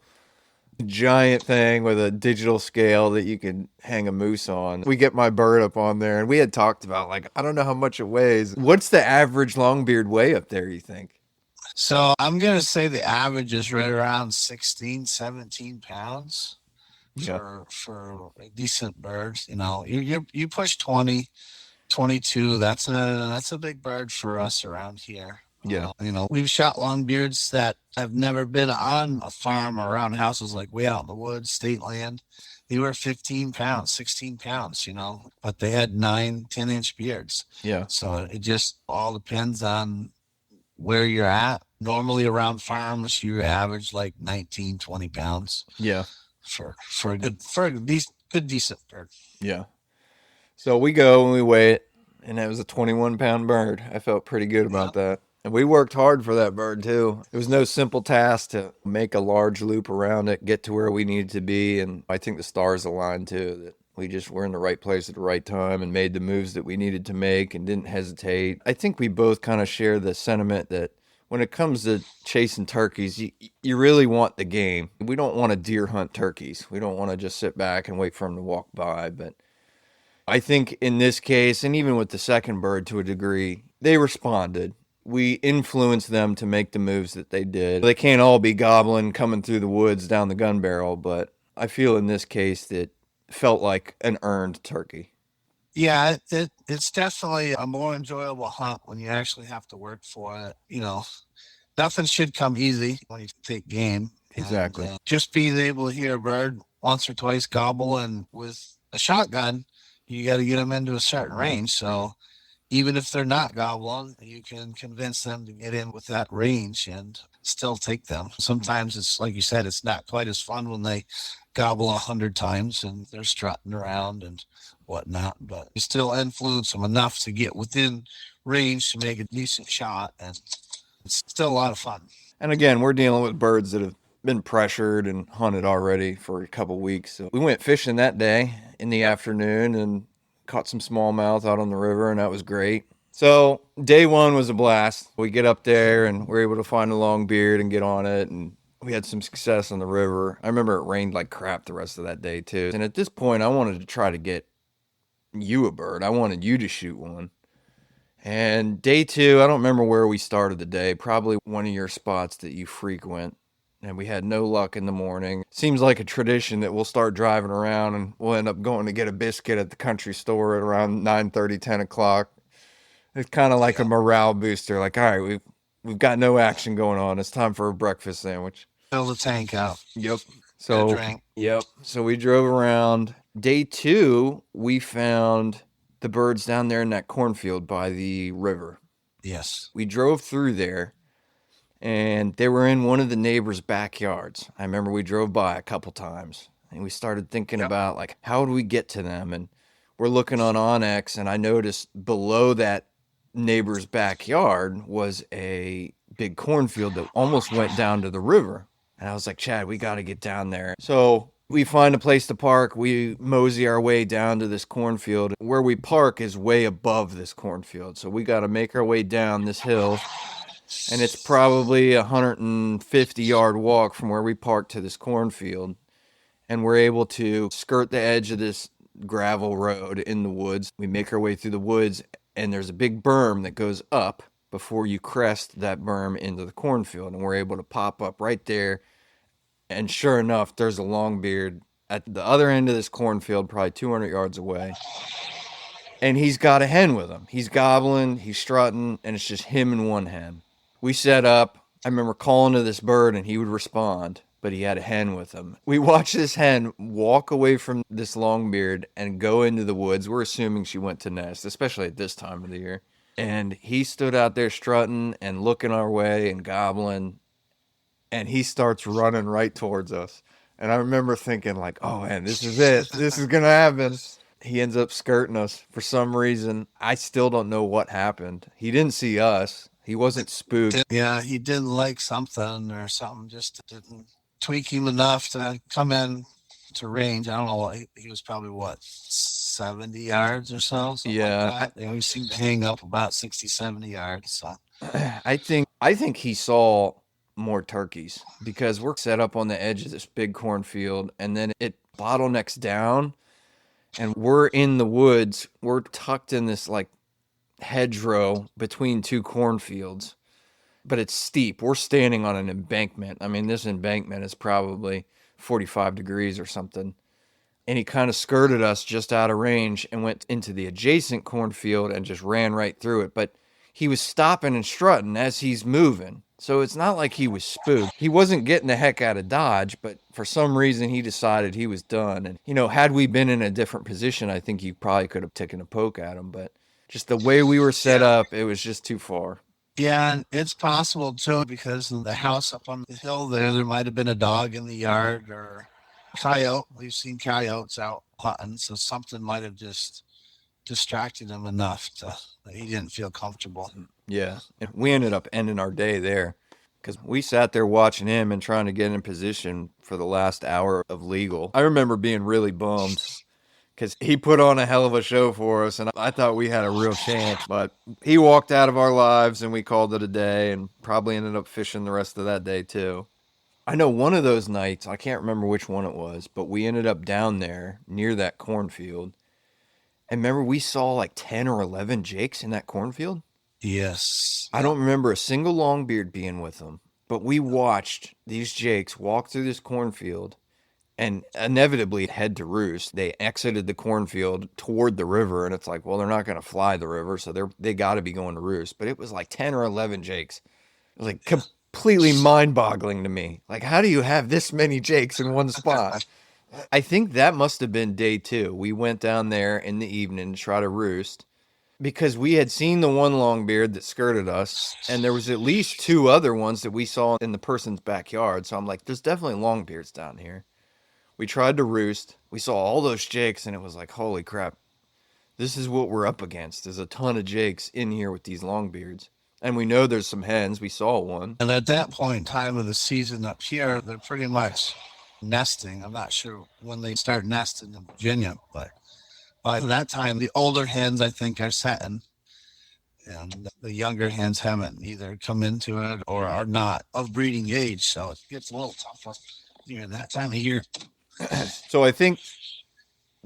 Giant thing with a digital scale that you can hang a moose on. We get my bird up on there, and we had talked about, like, I don't know how much it weighs. What's the average longbeard weigh up there, you think? So I'm going to say the average is right around 16, 17 pounds Yeah. for a decent bird. You push 20, 22. That's a big bird for us around here. Yeah. We've shot longbeards that have never been on a farm or around houses, like way out in the woods, state land. They were 15 pounds, 16 pounds, but they had 9, 10-inch beards. Yeah. So it just all depends on where you're at. Normally around farms, you average like 19, 20 pounds Yeah. for a good decent bird. Yeah. So we go and we weigh it, and it was a 21-pound bird. I felt pretty good about that. And we worked hard for that bird too. It was no simple task to make a large loop around it, get to where we needed to be. And I think the stars aligned too, that we just were in the right place at the right time and made the moves that we needed to make and didn't hesitate. I think we both kind of share the sentiment that when it comes to chasing turkeys, you really want the game. We don't want to deer hunt turkeys. We don't want to just sit back and wait for them to walk by. But I think in this case, and even with the second bird to a degree, they responded. We influenced them to make the moves that they did. They can't all be gobbling coming through the woods down the gun barrel, but I feel in this case that felt like an earned turkey. Yeah, it's definitely a more enjoyable hunt when you actually have to work for it. Nothing should come easy when you take game. Exactly. Just being able to hear a bird once or twice gobble, and with a shotgun, you got to get them into a certain range. So even if they're not gobbling, you can convince them to get in with that range and still take them. Sometimes it's like you said, it's not quite as fun when they gobble 100 times and they're strutting around and whatnot, but you still influence them enough to get within range to make a decent shot, and it's still a lot of fun. And again, we're dealing with birds that have been pressured and hunted already for a couple weeks. So we went fishing that day in the afternoon and caught some smallmouth out on the river, and that was great. So day one was a blast. We get up there and we're able to find a long beard and get on it, and we had some success on the river. I remember it rained like crap the rest of that day too. And at this point, I wanted to try to get you a bird. I wanted you to shoot one. And day two, I don't remember where we started the day, probably one of your spots that you frequent. And we had no luck in the morning. Seems like a tradition that we'll start driving around and we'll end up going to get a biscuit at the country store at around 9:30, 10 o'clock. It's kind of like a morale booster. Like, all right, we've got no action going on. It's time for a breakfast sandwich. Fill the tank up. Yep. Get a So, drink. yep. So we drove around. Day two, we found the birds down there in that cornfield by the river. Yes. We drove through there, and they were in one of the neighbors' backyards. I remember we drove by a couple times, and we started thinking Yep. about, like, how do we get to them? And we're looking on Onyx, and I noticed below that neighbor's backyard was a big cornfield that almost went down to the river. And I was like, Chad, we got to get down there. So we find a place to park. We mosey our way down to this cornfield. Where we park is way above this cornfield. So we got to make our way down this hill. And it's probably a 150-yard walk from where we parked to this cornfield. And we're able to skirt the edge of this gravel road in the woods. We make our way through the woods, and there's a big berm that goes up before you crest that berm into the cornfield. And we're able to pop up right there. And sure enough, there's a longbeard at the other end of this cornfield, probably 200 yards away. And he's got a hen with him. He's gobbling, he's strutting, and it's just him and one hen. We set up. I remember calling to this bird, and he would respond, but he had a hen with him. We watched this hen walk away from this longbeard and go into the woods. We're assuming she went to nest, especially at this time of the year. And he stood out there strutting and looking our way and gobbling, and he starts running right towards us. And I remember thinking, like, oh man, this is it. This is going to happen. He ends up skirting us for some reason. I still don't know what happened. He didn't see us. He wasn't spooked. Yeah, he didn't like something or something just didn't tweak him enough to come in to range. I don't know. He was probably what, 70 yards or so, something like Yeah, that. They always seem to hang up about 60, 70 yards. So, I think he saw more turkeys because we're set up on the edge of this big cornfield, and then it bottlenecks down, and we're in the woods. We're tucked in this like hedgerow between two cornfields, but it's steep. We're standing on an embankment. I mean, this embankment is probably 45 degrees or something. And he kind of skirted us just out of range and went into the adjacent cornfield and just ran right through it. But he was stopping and strutting as he's moving. So it's not like he was spooked. He wasn't getting the heck out of Dodge, but for some reason he decided he was done. And, had we been in a different position, I think you probably could have taken a poke at him. But just the way we were set yeah. up, it was just too far. Yeah, and it's possible too because of the house up on the hill there might have been a dog in the yard or coyote. We've seen coyotes out hunting, so something might have just distracted him enough that he didn't feel comfortable. Yeah. And we ended up ending our day there because we sat there watching him and trying to get in position for the last hour of legal. I remember being really bummed because he put on a hell of a show for us, and I thought we had a real chance. But he walked out of our lives, and we called it a day, and probably ended up fishing the rest of that day too. I know one of those nights, I can't remember which one it was, but we ended up down there near that cornfield. And remember, we saw like 10 or 11 jakes in that cornfield? Yes. I don't remember a single longbeard being with them, but we watched these jakes walk through this cornfield and inevitably head to roost. They exited the cornfield toward the river, and it's like, well, they're not going to fly the river, so they got to be going to roost. But it was like 10 or 11 jakes. It was like completely mind-boggling to me. Like, how do you have this many jakes in one spot? I think that must have been day two. We went down there in the evening to try to roost because we had seen the one longbeard that skirted us, and there was at least two other ones that we saw in the person's backyard. So I'm like, there's definitely longbeards down here. We tried to roost. We saw all those jakes, and it was like, holy crap. This is what we're up against. There's a ton of jakes in here with these longbeards. And we know there's some hens. We saw one. And at that point in time of the season up here, they're pretty much nesting. I'm not sure when they start nesting in Virginia, but by that time, the older hens, I think, are setting. And the younger hens haven't either come into it or are not of breeding age. So it gets a little tougher during that time of year. So I think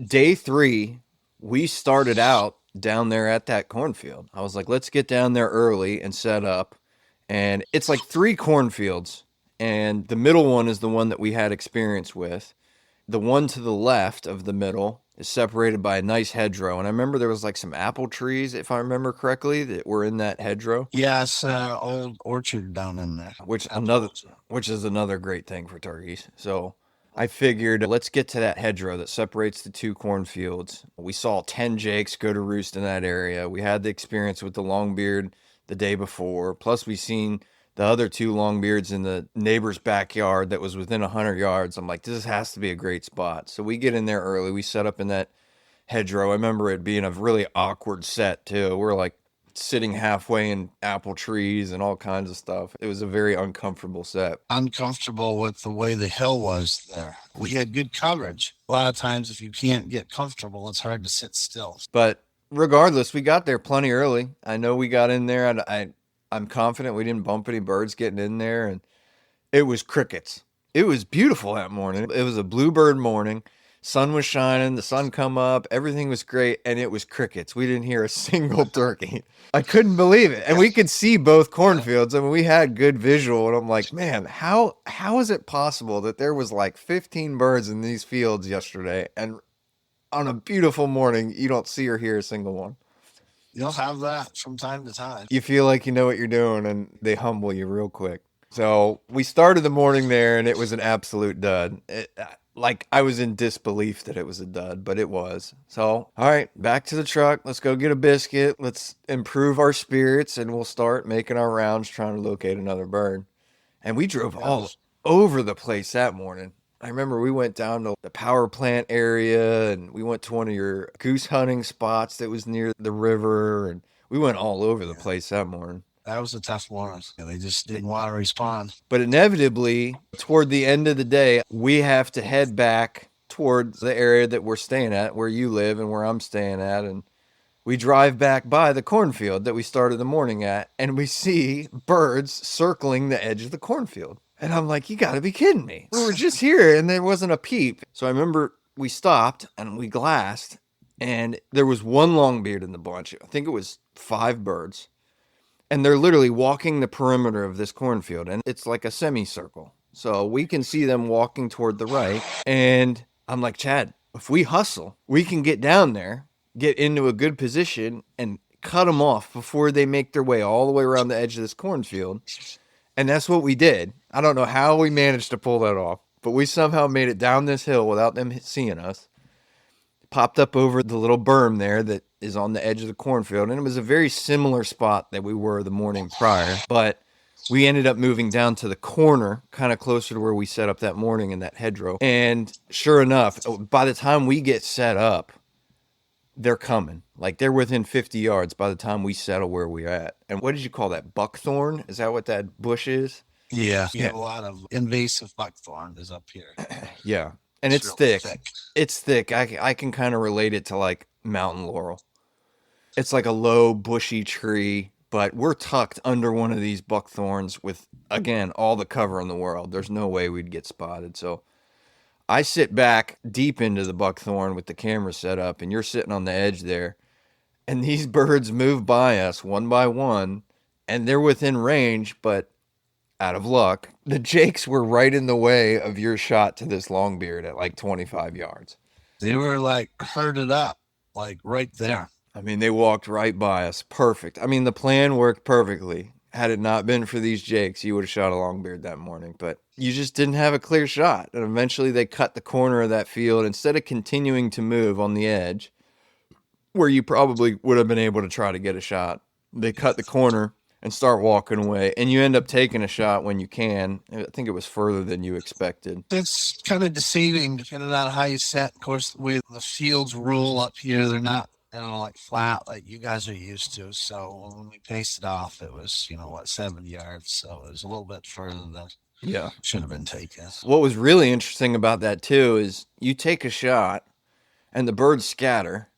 day three, we started out down there at that cornfield. I was like, let's get down there early and set up. And it's like three cornfields. And the middle one is the one that we had experience with. The one to the left of the middle is separated by a nice hedgerow. And I remember there was like some apple trees, if I remember correctly, that were in that hedgerow. Yes, old orchard down in there. Which is another great thing for turkeys. So I figured let's get to that hedgerow that separates the two cornfields. We saw 10 jakes go to roost in that area. We had the experience with the longbeard the day before. Plus we seen the other two longbeards in the neighbor's backyard that was within 100 yards. I'm like, this has to be a great spot. So we get in there early. We set up in that hedgerow. I remember it being a really awkward set too. We're like sitting halfway in apple trees and all kinds of stuff. It was a very uncomfortable set. Uncomfortable with the way the hill was there. We had good coverage. A lot of times, if you can't get comfortable, it's hard to sit still. But regardless, we got there plenty early. I know we got in there, and I'm confident we didn't bump any birds getting in there, and it was crickets. It was beautiful that morning. It was a bluebird morning. Sun was shining, the sun come up, everything was great, and it was crickets. We didn't hear a single turkey. I couldn't believe it. And we could see both cornfields. I mean, we had good visual, and I'm like, man, how is it possible that there was like 15 birds in these fields yesterday, and on a beautiful morning, you don't see or hear a single one? You'll have that from time to time. You feel like you know what you're doing, and they humble you real quick. So we started the morning there, and it was an absolute dud. Like I was in disbelief that it was a dud, but it was. So, all right, back to the truck. Let's go get a biscuit. Let's improve our spirits, and we'll start making our rounds trying to locate another bird. And we drove all over the place that morning. I remember we went down to the power plant area and we went to one of your goose hunting spots that was near the river. And we went all over the Yeah, place that morning. that was a tough one. They just didn't want to respond. But inevitably, toward the end of the day, we have to head back toward the area that we're staying at, where you live and where I'm staying at. And we drive back by the cornfield that we started the morning at, and we see birds circling the edge of the cornfield. And I'm like, you gotta be kidding me. We were just here and there wasn't a peep. So I remember we stopped and we glassed, and there was one longbeard in the bunch. I think it was 5 birds. And they're literally walking the perimeter of this cornfield, and it's like a semicircle. So we can see them walking toward the right. And I'm like, Chad, if we hustle, we can get down there, get into a good position, and cut them off before they make their way all the way around the edge of this cornfield. And that's what we did. I don't know how we managed to pull that off, but we somehow made it down this hill without them seeing us. Popped up over the little berm there that is on the edge of the cornfield. And it was a very similar spot that we were the morning prior. But we ended up moving down to the corner, kind of closer to where we set up that morning in that hedgerow. And sure enough, by the time we get set up, they're coming. Like they're within 50 yards by the time we settle where we're at. And what did you call that? Buckthorn? Is that what that bush is? Yeah, we Yeah. have a lot of invasive buckthorn is up here. Yeah. And it's Real thick. thick. It's thick. I can kind of relate it to like mountain laurel. It's like a low, bushy tree, but we're tucked under one of these buckthorns with, again, all the cover in the world. There's no way we'd get spotted. So I sit back deep into the buckthorn with the camera set up, and you're sitting on the edge there. And these birds move by us one by one, and they're within range, but out of luck, the jakes were right in the way of your shot to this longbeard at like 25 yards. They were like herded up, like right there. I mean, they walked right by us. Perfect. I mean, the plan worked perfectly. Had it not been for these jakes, you would have shot a longbeard that morning, but you just didn't have a clear shot. And eventually they cut the corner of that field instead of continuing to move on the edge where you probably would have been able to try to get a shot. They cut the corner and start walking away, and you end up taking a shot when you can. I think it was further than you expected. It's kind of deceiving depending on how you set. Of course, with the fields rule up here, they're not, like flat like you guys are used to. So when we paced it off, it was, 70 yards. So it was a little bit further than Yeah. should have been taken. What was really interesting about that too is you take a shot and the birds scatter,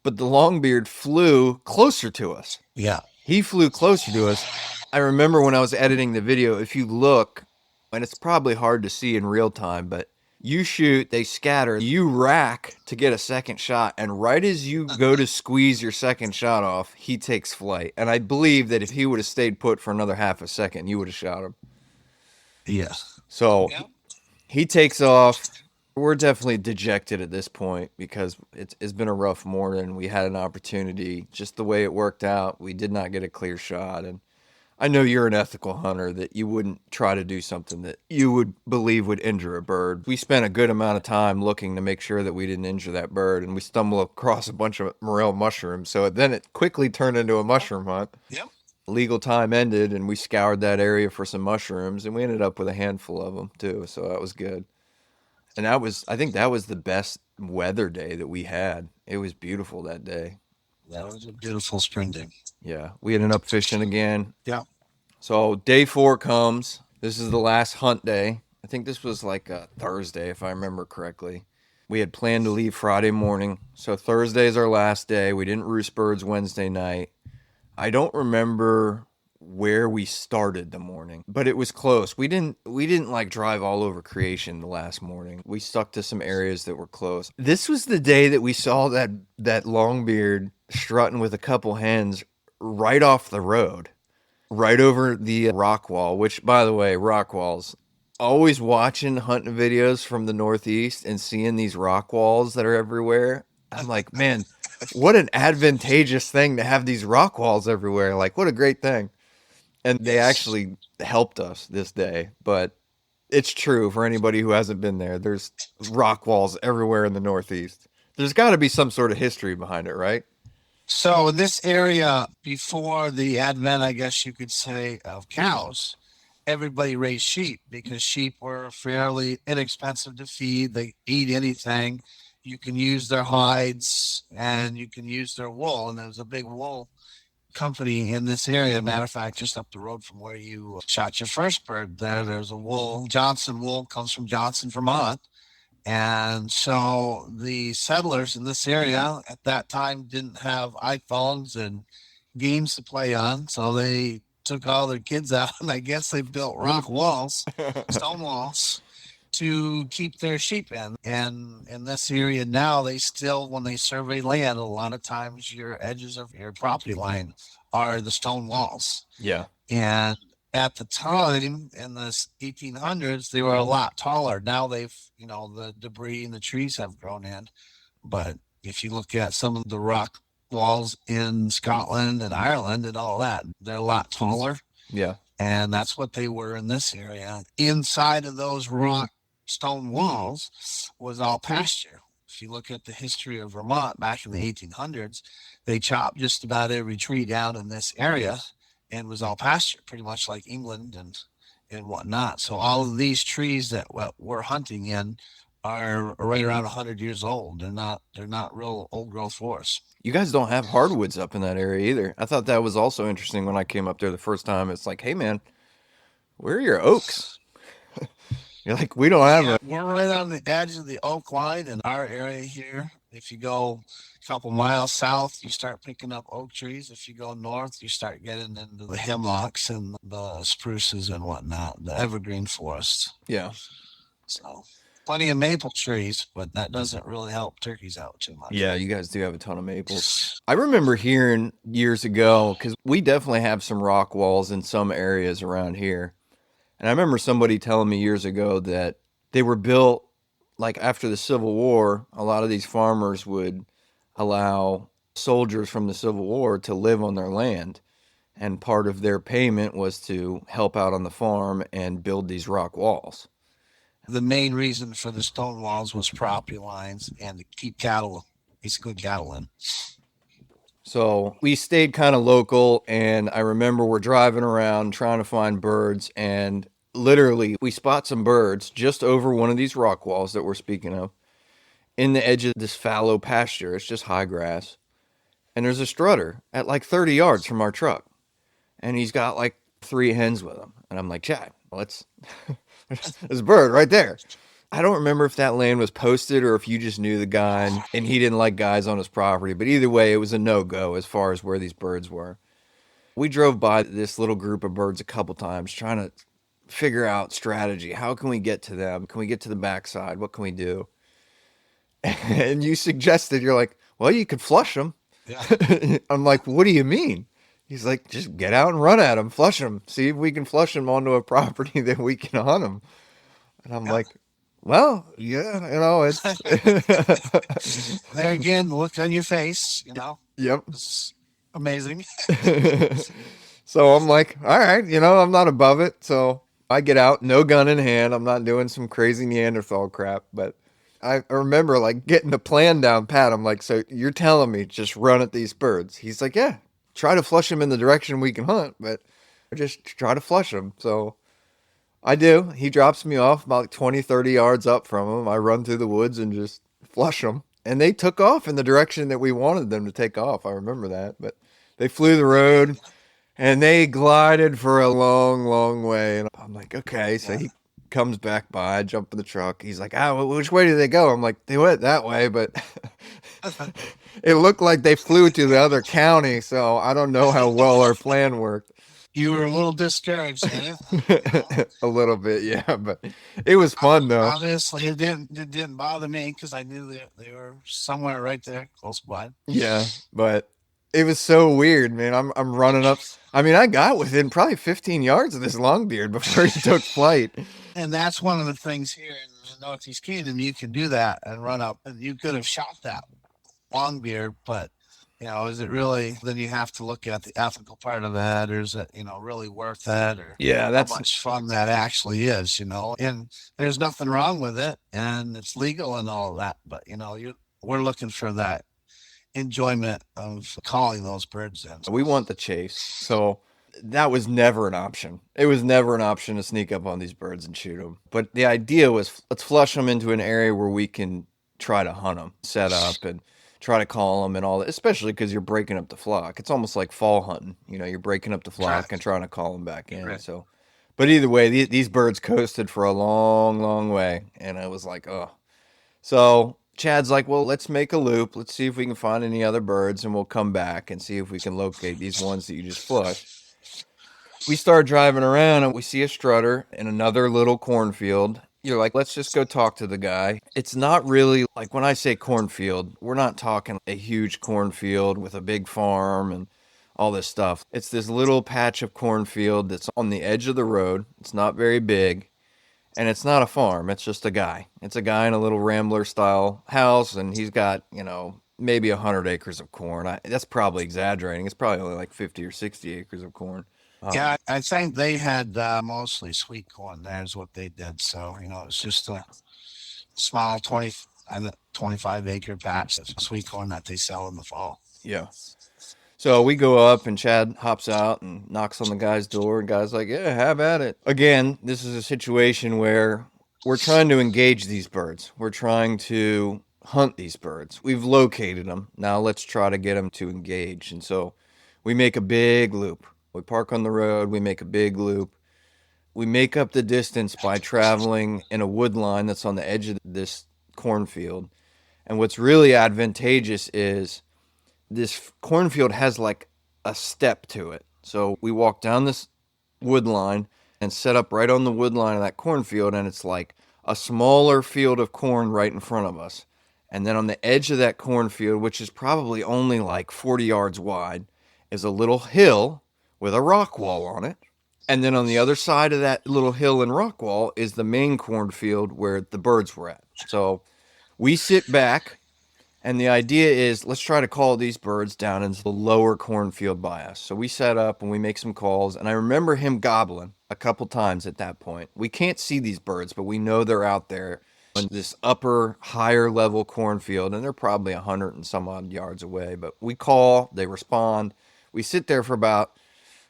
but the longbeard flew closer to us. Yeah. He flew closer to us. I remember when I was editing the video, if you look, and it's probably hard to see in real time, but you shoot, they scatter, you rack to get a second shot, and right as you go to squeeze your second shot off, he takes flight. And I believe that if he would have stayed put for another half a second, you would have shot him. Yeah. So Yep. he takes off. We're definitely dejected at this point because it's been a rough morning. We had an opportunity, just the way it worked out. We did not get a clear shot. And I know you're an ethical hunter, that you wouldn't try to do something that you would believe would injure a bird. We spent a good amount of time looking to make sure that we didn't injure that bird, and we stumbled across a bunch of morel mushrooms. So then it quickly turned into a mushroom hunt. Yep. Legal time ended, and we scoured that area for some mushrooms, and we ended up with a handful of them too. So that was good. And I think that was the best weather day that we had. It was beautiful that day. That was a beautiful spring day. Yeah, we ended up fishing again. Yeah. So day 4 comes. This is the last hunt day. I think this was like a Thursday, if I remember correctly. We had planned to leave Friday morning. So Thursday is our last day. We didn't roost birds Wednesday night. I don't remember where we started the morning, but it was close. We didn't like drive all over creation the last morning. We stuck to some areas that were close. This was the day that we saw that longbeard strutting with a couple hens right off the road, right over the rock wall, which, by the way, rock walls, always watching hunting videos from the Northeast and seeing these rock walls that are everywhere. I'm like, man, what an advantageous thing to have these rock walls everywhere. Like, what a great thing. And they actually helped us this day. But it's true for anybody who hasn't been there. There's rock walls everywhere in the Northeast. There's got to be some sort of history behind it, right? So this area before the advent, I guess you could say, of cows, everybody raised sheep because sheep were fairly inexpensive to feed. They eat anything. You can use their hides and you can use their wool. And there's a big wool company in this area. Matter of fact, just up the road from where you shot your first bird, there's a wool. Johnson wool comes from Johnson, Vermont. And so the settlers in this area at that time didn't have iPhones and games to play on. So they took all their kids out and I guess they built rock walls, stone walls to keep their sheep in. And in this area now, they still, when they survey land, a lot of times your edges of your property line are the stone walls. Yeah. And at the time in the 1800s, they were a lot taller. Now they've, the debris and the trees have grown in. But if you look at some of the rock walls in Scotland and Ireland and all that, they're a lot taller. Yeah. And that's what they were in this area. Inside of those rock stone walls was all pasture. If you look at the history of Vermont back in the 1800s, they chopped just about every tree down in this area and was all pasture, pretty much like England and whatnot. So all of these trees that we're hunting in are right around 100 years old. They're not real old growth forests. You guys don't have hardwoods up in that area either. I thought that was also interesting when I came up there the first time. It's like, hey man, where are your oaks? You're like, we don't have We're right on the edge of the oak line in our area here. If you go a couple miles south, you start picking up oak trees. If you go north, you start getting into the hemlocks and the spruces and whatnot, the evergreen forest. Yeah. So plenty of maple trees, but that doesn't really help turkeys out too much. Yeah, you guys do have a ton of maples. I remember hearing years ago, because we definitely have some rock walls in some areas around here. And I remember somebody telling me years ago that they were built like after the Civil War. A lot of these farmers would allow soldiers from the Civil War to live on their land. And part of their payment was to help out on the farm and build these rock walls. The main reason for the stone walls was property lines and to keep cattle, basically cattle in. So we stayed kind of local, and I remember we're driving around trying to find birds, and literally we spot some birds just over one of these rock walls that we're speaking of in the edge of this fallow pasture. It's just high grass. And there's a strutter at like 30 yards from our truck, and he's got like 3 hens with him. And I'm like, Chad, let's, there's a bird right there. I don't remember if that land was posted or if you just knew the guy and he didn't like guys on his property. But either way, it was a no-go as far as where these birds were. We drove by this little group of birds a couple times trying to figure out strategy. How can we get to them? Can we get to the backside? What can we do? And you suggested, you're like, well, you could flush them. Yeah. I'm like, what do you mean? He's like, just get out and run at them, flush them. See if we can flush them onto a property that we can hunt them. And I'm like, well, yeah, it's there again, the look on your face, Yep. It's amazing. So I'm like, all right, I'm not above it. So I get out, no gun in hand. I'm not doing some crazy Neanderthal crap, but I remember like getting the plan down pat. I'm like, so you're telling me just run at these birds? He's like, yeah, try to flush them in the direction we can hunt, but just try to flush them. So I do. He drops me off about 20, 30 yards up from him. I run through the woods and just flush them. And they took off in the direction that we wanted them to take off. I remember that. But they flew the road and they glided for a long, long way. And I'm like, okay. So he comes back by, I jump in the truck. He's like, which way did they go? I'm like, they went that way, but it looked like they flew to the other county. So I don't know how well our plan worked. You were a little discouraged, eh? A little bit, yeah, but it was fun though. Obviously, it didn't bother me because I knew they were somewhere right there, close by. Yeah, but it was so weird, man. I'm running up. I mean, I got within probably 15 yards of this longbeard before he took flight. And that's one of the things here in the Northeast Kingdom. You can do that and run up, and you could have shot that longbeard, but. Is it really, then you have to look at the ethical part of that, or is it, really worth that, or that's how much fun that actually is, and there's nothing wrong with it, and it's legal and all of that, but, we're looking for that enjoyment of calling those birds in. We want the chase. So that was never an option. It was never an option to sneak up on these birds and shoot them. But the idea was let's flush them into an area where we can try to hunt them, set up, and try to call them and all that, especially because you're breaking up the flock. It's almost like fall hunting. You know, you're breaking up the flock and Correct. trying to call them back in. Right. So, but either way, these birds coasted for a long, long way. And I was like, oh. So Chad's like, well, let's make a loop. Let's see if we can find any other birds and we'll come back and see if we can locate these ones that you just flushed. We start driving around and we see a strutter in another little cornfield. You're like, let's just go talk to the guy. It's not really like when I say cornfield, we're not talking a huge cornfield with a big farm and all this stuff. It's this little patch of cornfield that's on the edge of the road. It's not very big and it's not a farm. It's just a guy. It's a guy in a little Rambler style house and he's got, maybe 100 acres of corn. That's probably exaggerating. It's probably only like 50 or 60 acres of corn. Yeah, I think they had mostly sweet corn. There's what they did. So, it's just a small 25-acre patch of sweet corn that they sell in the fall. Yeah. So we go up and Chad hops out and knocks on the guy's door and guy's like, "Yeah, have at it." Again, this is a situation where we're trying to engage these birds. We're trying to hunt these birds. We've located them. Now let's try to get them to engage. And so we make a big loop. We park on the road, we make a big loop. We make up the distance by traveling in a wood line that's on the edge of this cornfield. And what's really advantageous is this cornfield has like a step to it. So we walk down this wood line and set up right on the wood line of that cornfield, and it's like a smaller field of corn right in front of us. And then on the edge of that cornfield, which is probably only like 40 yards wide, is a little hill with a rock wall on it. And then on the other side of that little hill and rock wall is the main cornfield where the birds were at. So we sit back, and the idea is let's try to call these birds down into the lower cornfield by us. So we set up and we make some calls. And I remember him gobbling a couple times at that point. We can't see these birds, but we know they're out there in this upper, higher level cornfield. And they're probably 100 and some odd yards away. But we call, they respond. We sit there for about,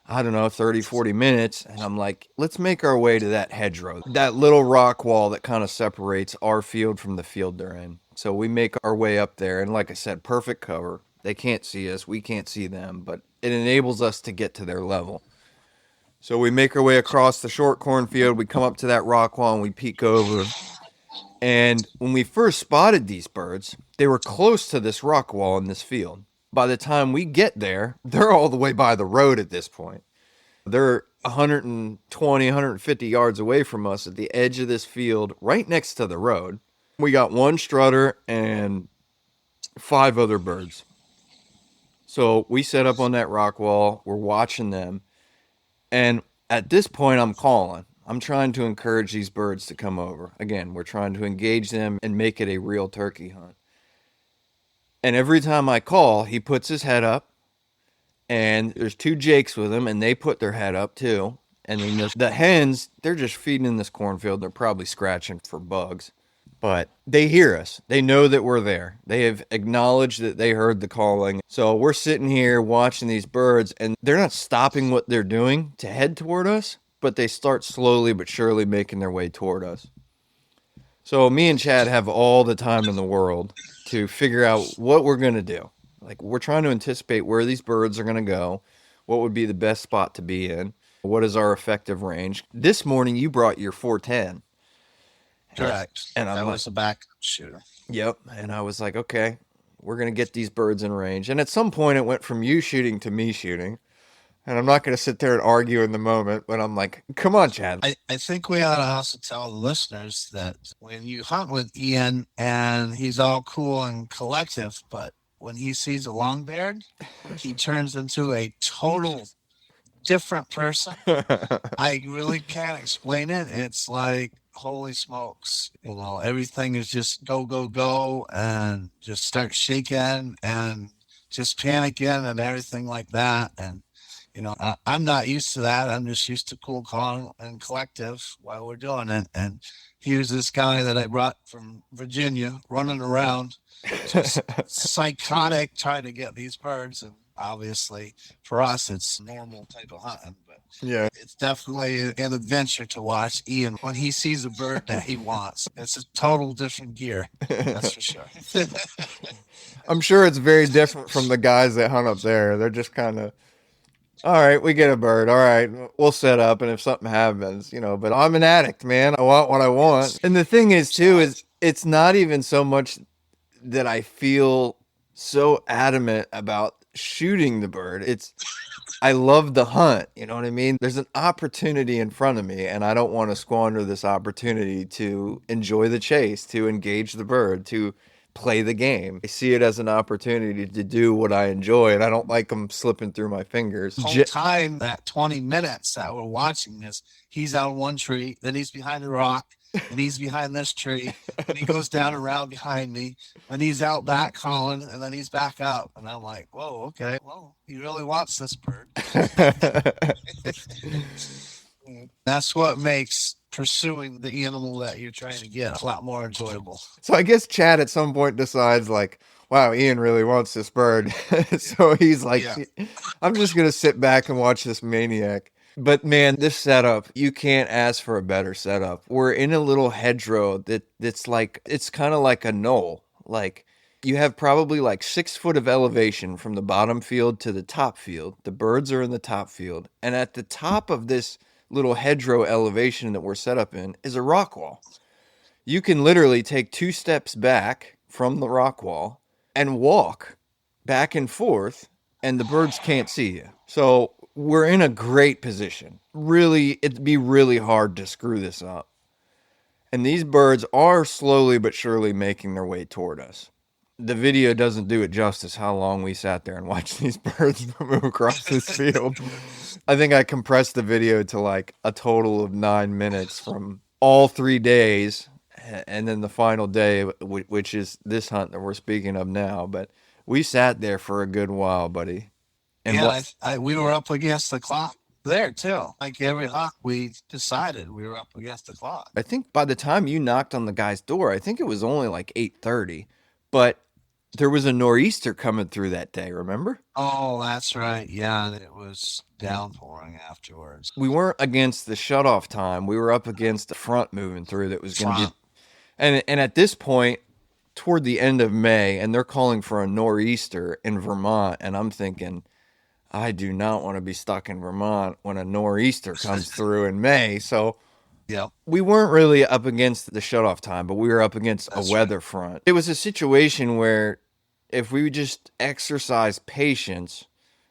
I don't know, 30, 40 minutes. And I'm like, let's make our way to that hedgerow, that little rock wall that kind of separates our field from the field they're in. So we make our way up there. And like I said, perfect cover. They can't see us. We can't see them, but it enables us to get to their level. So we make our way across the short cornfield. We come up to that rock wall and we peek over. And when we first spotted these birds, they were close to this rock wall in this field. By the time we get there, they're all the way by the road at this point. They're 120, 150 yards away from us at the edge of this field, right next to the road. We got one strutter and 5 other birds. So we set up on that rock wall. We're watching them. And at this point, I'm calling. I'm trying to encourage these birds to come over. Again, we're trying to engage them and make it a real turkey hunt. And every time I call, he puts his head up. And there's 2 jakes with him, and they put their head up too. And then the hens, they're just feeding in this cornfield. They're probably scratching for bugs. But they hear us. They know that we're there. They have acknowledged that they heard the calling. So we're sitting here watching these birds, and they're not stopping what they're doing to head toward us, but they start slowly but surely making their way toward us. So me and Chad have all the time in the world to figure out what we're going to do. Like, we're trying to anticipate where these birds are going to go, what would be the best spot to be in, what is our effective range. This morning, you brought your 410. Correct. And I'm That like, was a backup shooter. yep. And I was like, okay, we're going to get these birds in range. And at some point, it went from you shooting to me shooting. And I'm not going to sit there and argue in the moment, but I'm like, come on, Chad. I think we ought to also tell the listeners that when you hunt with Ian and he's all cool and collective, but when he sees a long-beard, he turns into a total different person. I really can't explain it. It's like, holy smokes, everything is just go, go, go, and just start shaking and just panicking and everything like that. And, I'm not used to that. I'm just used to cool, calm, and collective while we're doing it. And here's this guy that I brought from Virginia running around, just psychotic, trying to get these birds. And Obviously, for us, it's normal type of hunting, but Yeah. it's definitely an adventure to watch Ian when he sees a bird that he wants. It's a total different gear. That's for sure. I'm sure it's very different from the guys that hunt up there. They're just kind of, all right, we get a bird. All right, we'll set up, and if something happens, but I'm an addict, man. I want what I want. Yes. And the thing is, too, So, is it's not even so much that I feel so adamant about shooting the bird. It's I love the hunt. You know what I mean? There's an opportunity in front of me, and I don't want to squander this opportunity to enjoy the chase, to engage the bird, to play the game. I see it as an opportunity to do what I enjoy, and I don't like them slipping through my fingers. whole time, that 20 minutes that we're watching this, he's out one tree, then he's behind a rock, and he's behind this tree, and he goes down around behind me, and he's out back calling, and then he's back up. And I'm like, whoa, okay, well, he really wants this bird. That's what makes pursuing the animal that you're trying to get a lot more enjoyable. So I guess Chad at some point decides like, wow, Ian really wants this bird. So he's like, Yeah. I'm just gonna sit back and watch this maniac. But man, this setup, you can't ask for a better setup. We're in a little hedgerow that's like it's kind of like a knoll. Like you have probably like 6 foot of elevation from the bottom field to the top field. The birds are in the top field. And at the top of this little hedgerow elevation that we're set up in is a rock wall. You can literally take 2 steps back from the rock wall and walk back and forth, and the birds can't see you. So we're in a great position. Really, it'd be really hard to screw this up. And these birds are slowly but surely making their way toward us. The video doesn't do it justice how long we sat there and watched these birds move across this field. I think I compressed the video to like a total of 9 minutes from all 3 days, and then the final day, which is this hunt that we're speaking of now. But we sat there for a good while, buddy. And Yeah, what we were up against the clock there too. Like every hawk, we decided we were up against the clock. I think by the time you knocked on the guy's door, I think it was only like 8:30, but there was a nor'easter coming through that day. Remember? Oh, that's right. Yeah, and it was downpouring afterwards. We weren't against the shutoff time. We were up against the front moving through that was going to be, Front. and at this point, toward the end of May, and they're calling for a nor'easter in Vermont, and I'm thinking, I do not want to be stuck in Vermont when a nor'easter comes through in May. So Yep, we weren't really up against the shutoff time, but we were up against a that's right. weather front. It was a situation where if we would just exercise patience,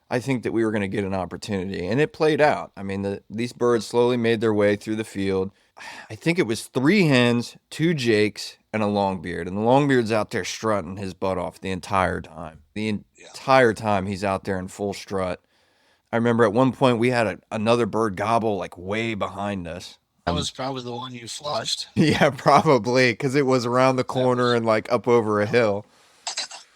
I think that we were going to get an opportunity. And it played out. I mean, these birds slowly made their way through the field. I think it was 3 hens, 2 jakes, and a longbeard. And the longbeard's out there strutting his butt off the entire time. The Yeah. entire time he's out there in full strut. I remember at one point we had another bird gobble like way behind us. That was probably the one you flushed. Yeah, probably because it was around the That corner was, and like up over a hill.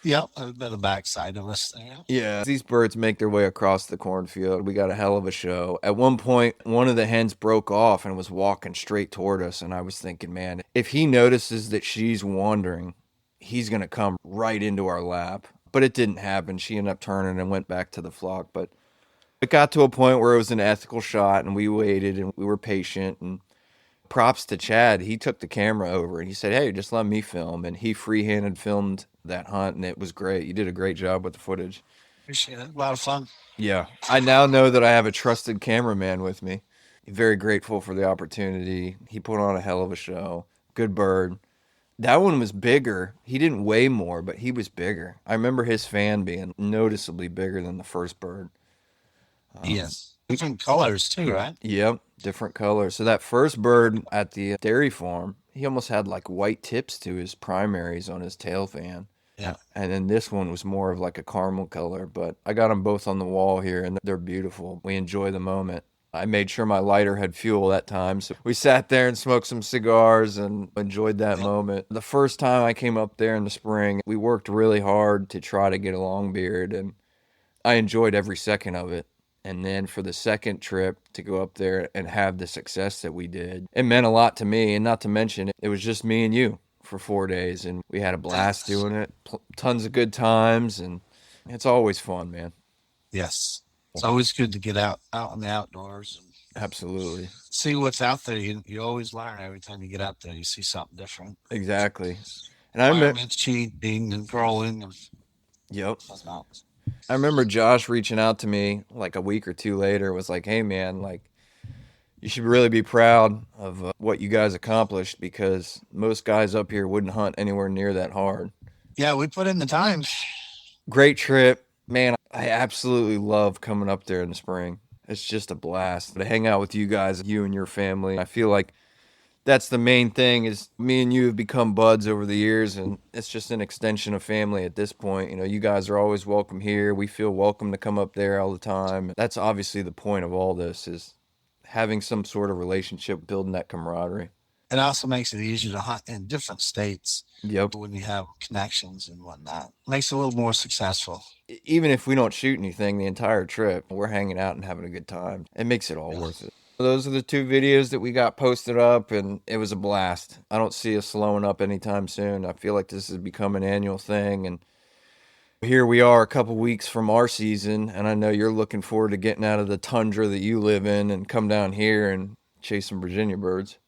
yep, a bit of backside of us there. Yeah, these birds make their way across the cornfield. We got a hell of a show. At one point, one of the hens broke off and was walking straight toward us. And I was thinking, man, if he notices that she's wandering, he's going to come right into our lap. But it didn't happen. She ended up turning and went back to the flock. But it got to a point where it was an ethical shot, and we waited and we were patient. And props to Chad. He took the camera over and he said, hey, just let me film. And he free-handed filmed that hunt, and it was great. You did a great job with the footage. Appreciate it. A lot of fun. Yeah. I now know that I have a trusted cameraman with me. Very grateful for the opportunity. He put on a hell of a show. Good bird. That one was bigger. He didn't weigh more, but he was bigger. I remember his fan being noticeably bigger than the first bird. Yes. Different colors too, right? Yep, different colors. So that first bird at the dairy farm, he almost had like white tips to his primaries on his tail fan. Yeah. And then this one was more of like a caramel color, but I got them both on the wall here and they're beautiful. We enjoy the moment. I made sure my lighter had fuel that time. So we sat there and smoked some cigars and enjoyed that moment. The first time I came up there in the spring, we worked really hard to try to get a long beard, and I enjoyed every second of it. And then for the second trip to go up there and have the success that we did, it meant a lot to me. And not to mention, it was just me and you for 4 days. And we had a blast doing it. Tons of good times. And it's always fun, man. Yes. It's always good to get out in the outdoors and Absolutely. see what's out there. You always learn every time you get out there. You see something different. Exactly. And I remember, Environments changing and growing and yep. whatnot. I remember Josh reaching out to me like a week or two later, was like, "Hey man, like you should really be proud of what you guys accomplished because most guys up here wouldn't hunt anywhere near that hard." Yeah, we put in the time. Great trip, man. I absolutely love coming up there in the spring. It's just a blast to hang out with you guys, you and your family. I feel like that's the main thing is me and you have become buds over the years, and it's just an extension of family at this point. You know, you guys are always welcome here. We feel welcome to come up there all the time. That's obviously the point of all this is having some sort of relationship, building that camaraderie. It also makes it easier to hunt in different states Yep. when you have connections and whatnot. Makes it a little more successful. Even if we don't shoot anything the entire trip, we're hanging out and having a good time. It makes it all Yeah. worth it. Those are the two videos that we got posted up, and it was a blast. I don't see us slowing up anytime soon. I feel like this has become an annual thing, and here we are a couple weeks from our season, and I know you're looking forward to getting out of the tundra that you live in and come down here and chase some Virginia birds.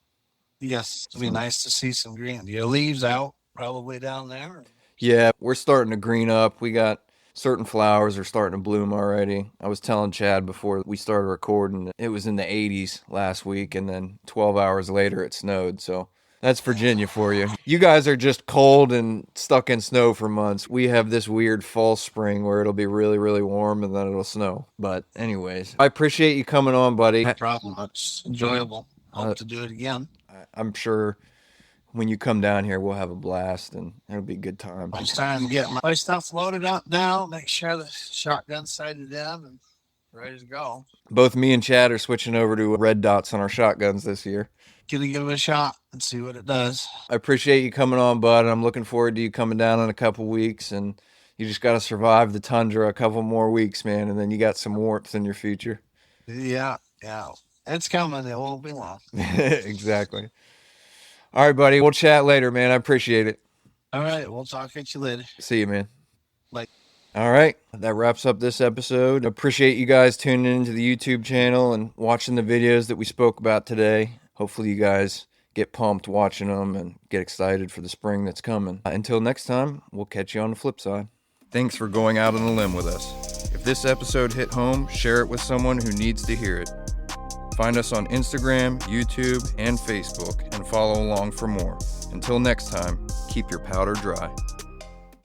Yes, it'd be nice to see some green. Your leaves out probably down there. Yeah, we're starting to green up. We got certain flowers are starting to bloom already. I was telling Chad before we started recording, it was in the 80s last week, and then 12 hours later it snowed. So that's Virginia for you. You guys are just cold and stuck in snow for months. We have this weird fall spring where it'll be really, really warm and then it'll snow. But anyways, I appreciate you coming on, buddy. No problem. It's enjoyable. Hope to do it again. I'm sure when you come down here, we'll have a blast and it'll be a good time. I'm starting to get my stuff loaded up now. Make sure the shotgun's sighted down and ready to go. Both me and Chad are switching over to red dots on our shotguns this year. Gonna give it a shot and see what it does. I appreciate you coming on, bud. I'm looking forward to you coming down in a couple weeks, and you just got to survive the tundra a couple more weeks, man, and then you got some warmth in your future. Yeah. It's coming. It won't be long. Exactly. All right, buddy. We'll chat later, man. I appreciate it. All right. We'll talk at you later. See you, man. Bye. All right. That wraps up this episode. Appreciate you guys tuning into the YouTube channel and watching the videos that we spoke about today. Hopefully you guys get pumped watching them and get excited for the spring that's coming. Until next time, we'll catch you on the flip side. Thanks for going out on a limb with us. If this episode hit home, share it with someone who needs to hear it. Find us on Instagram, YouTube, and Facebook, and follow along for more. Until next time, keep your powder dry.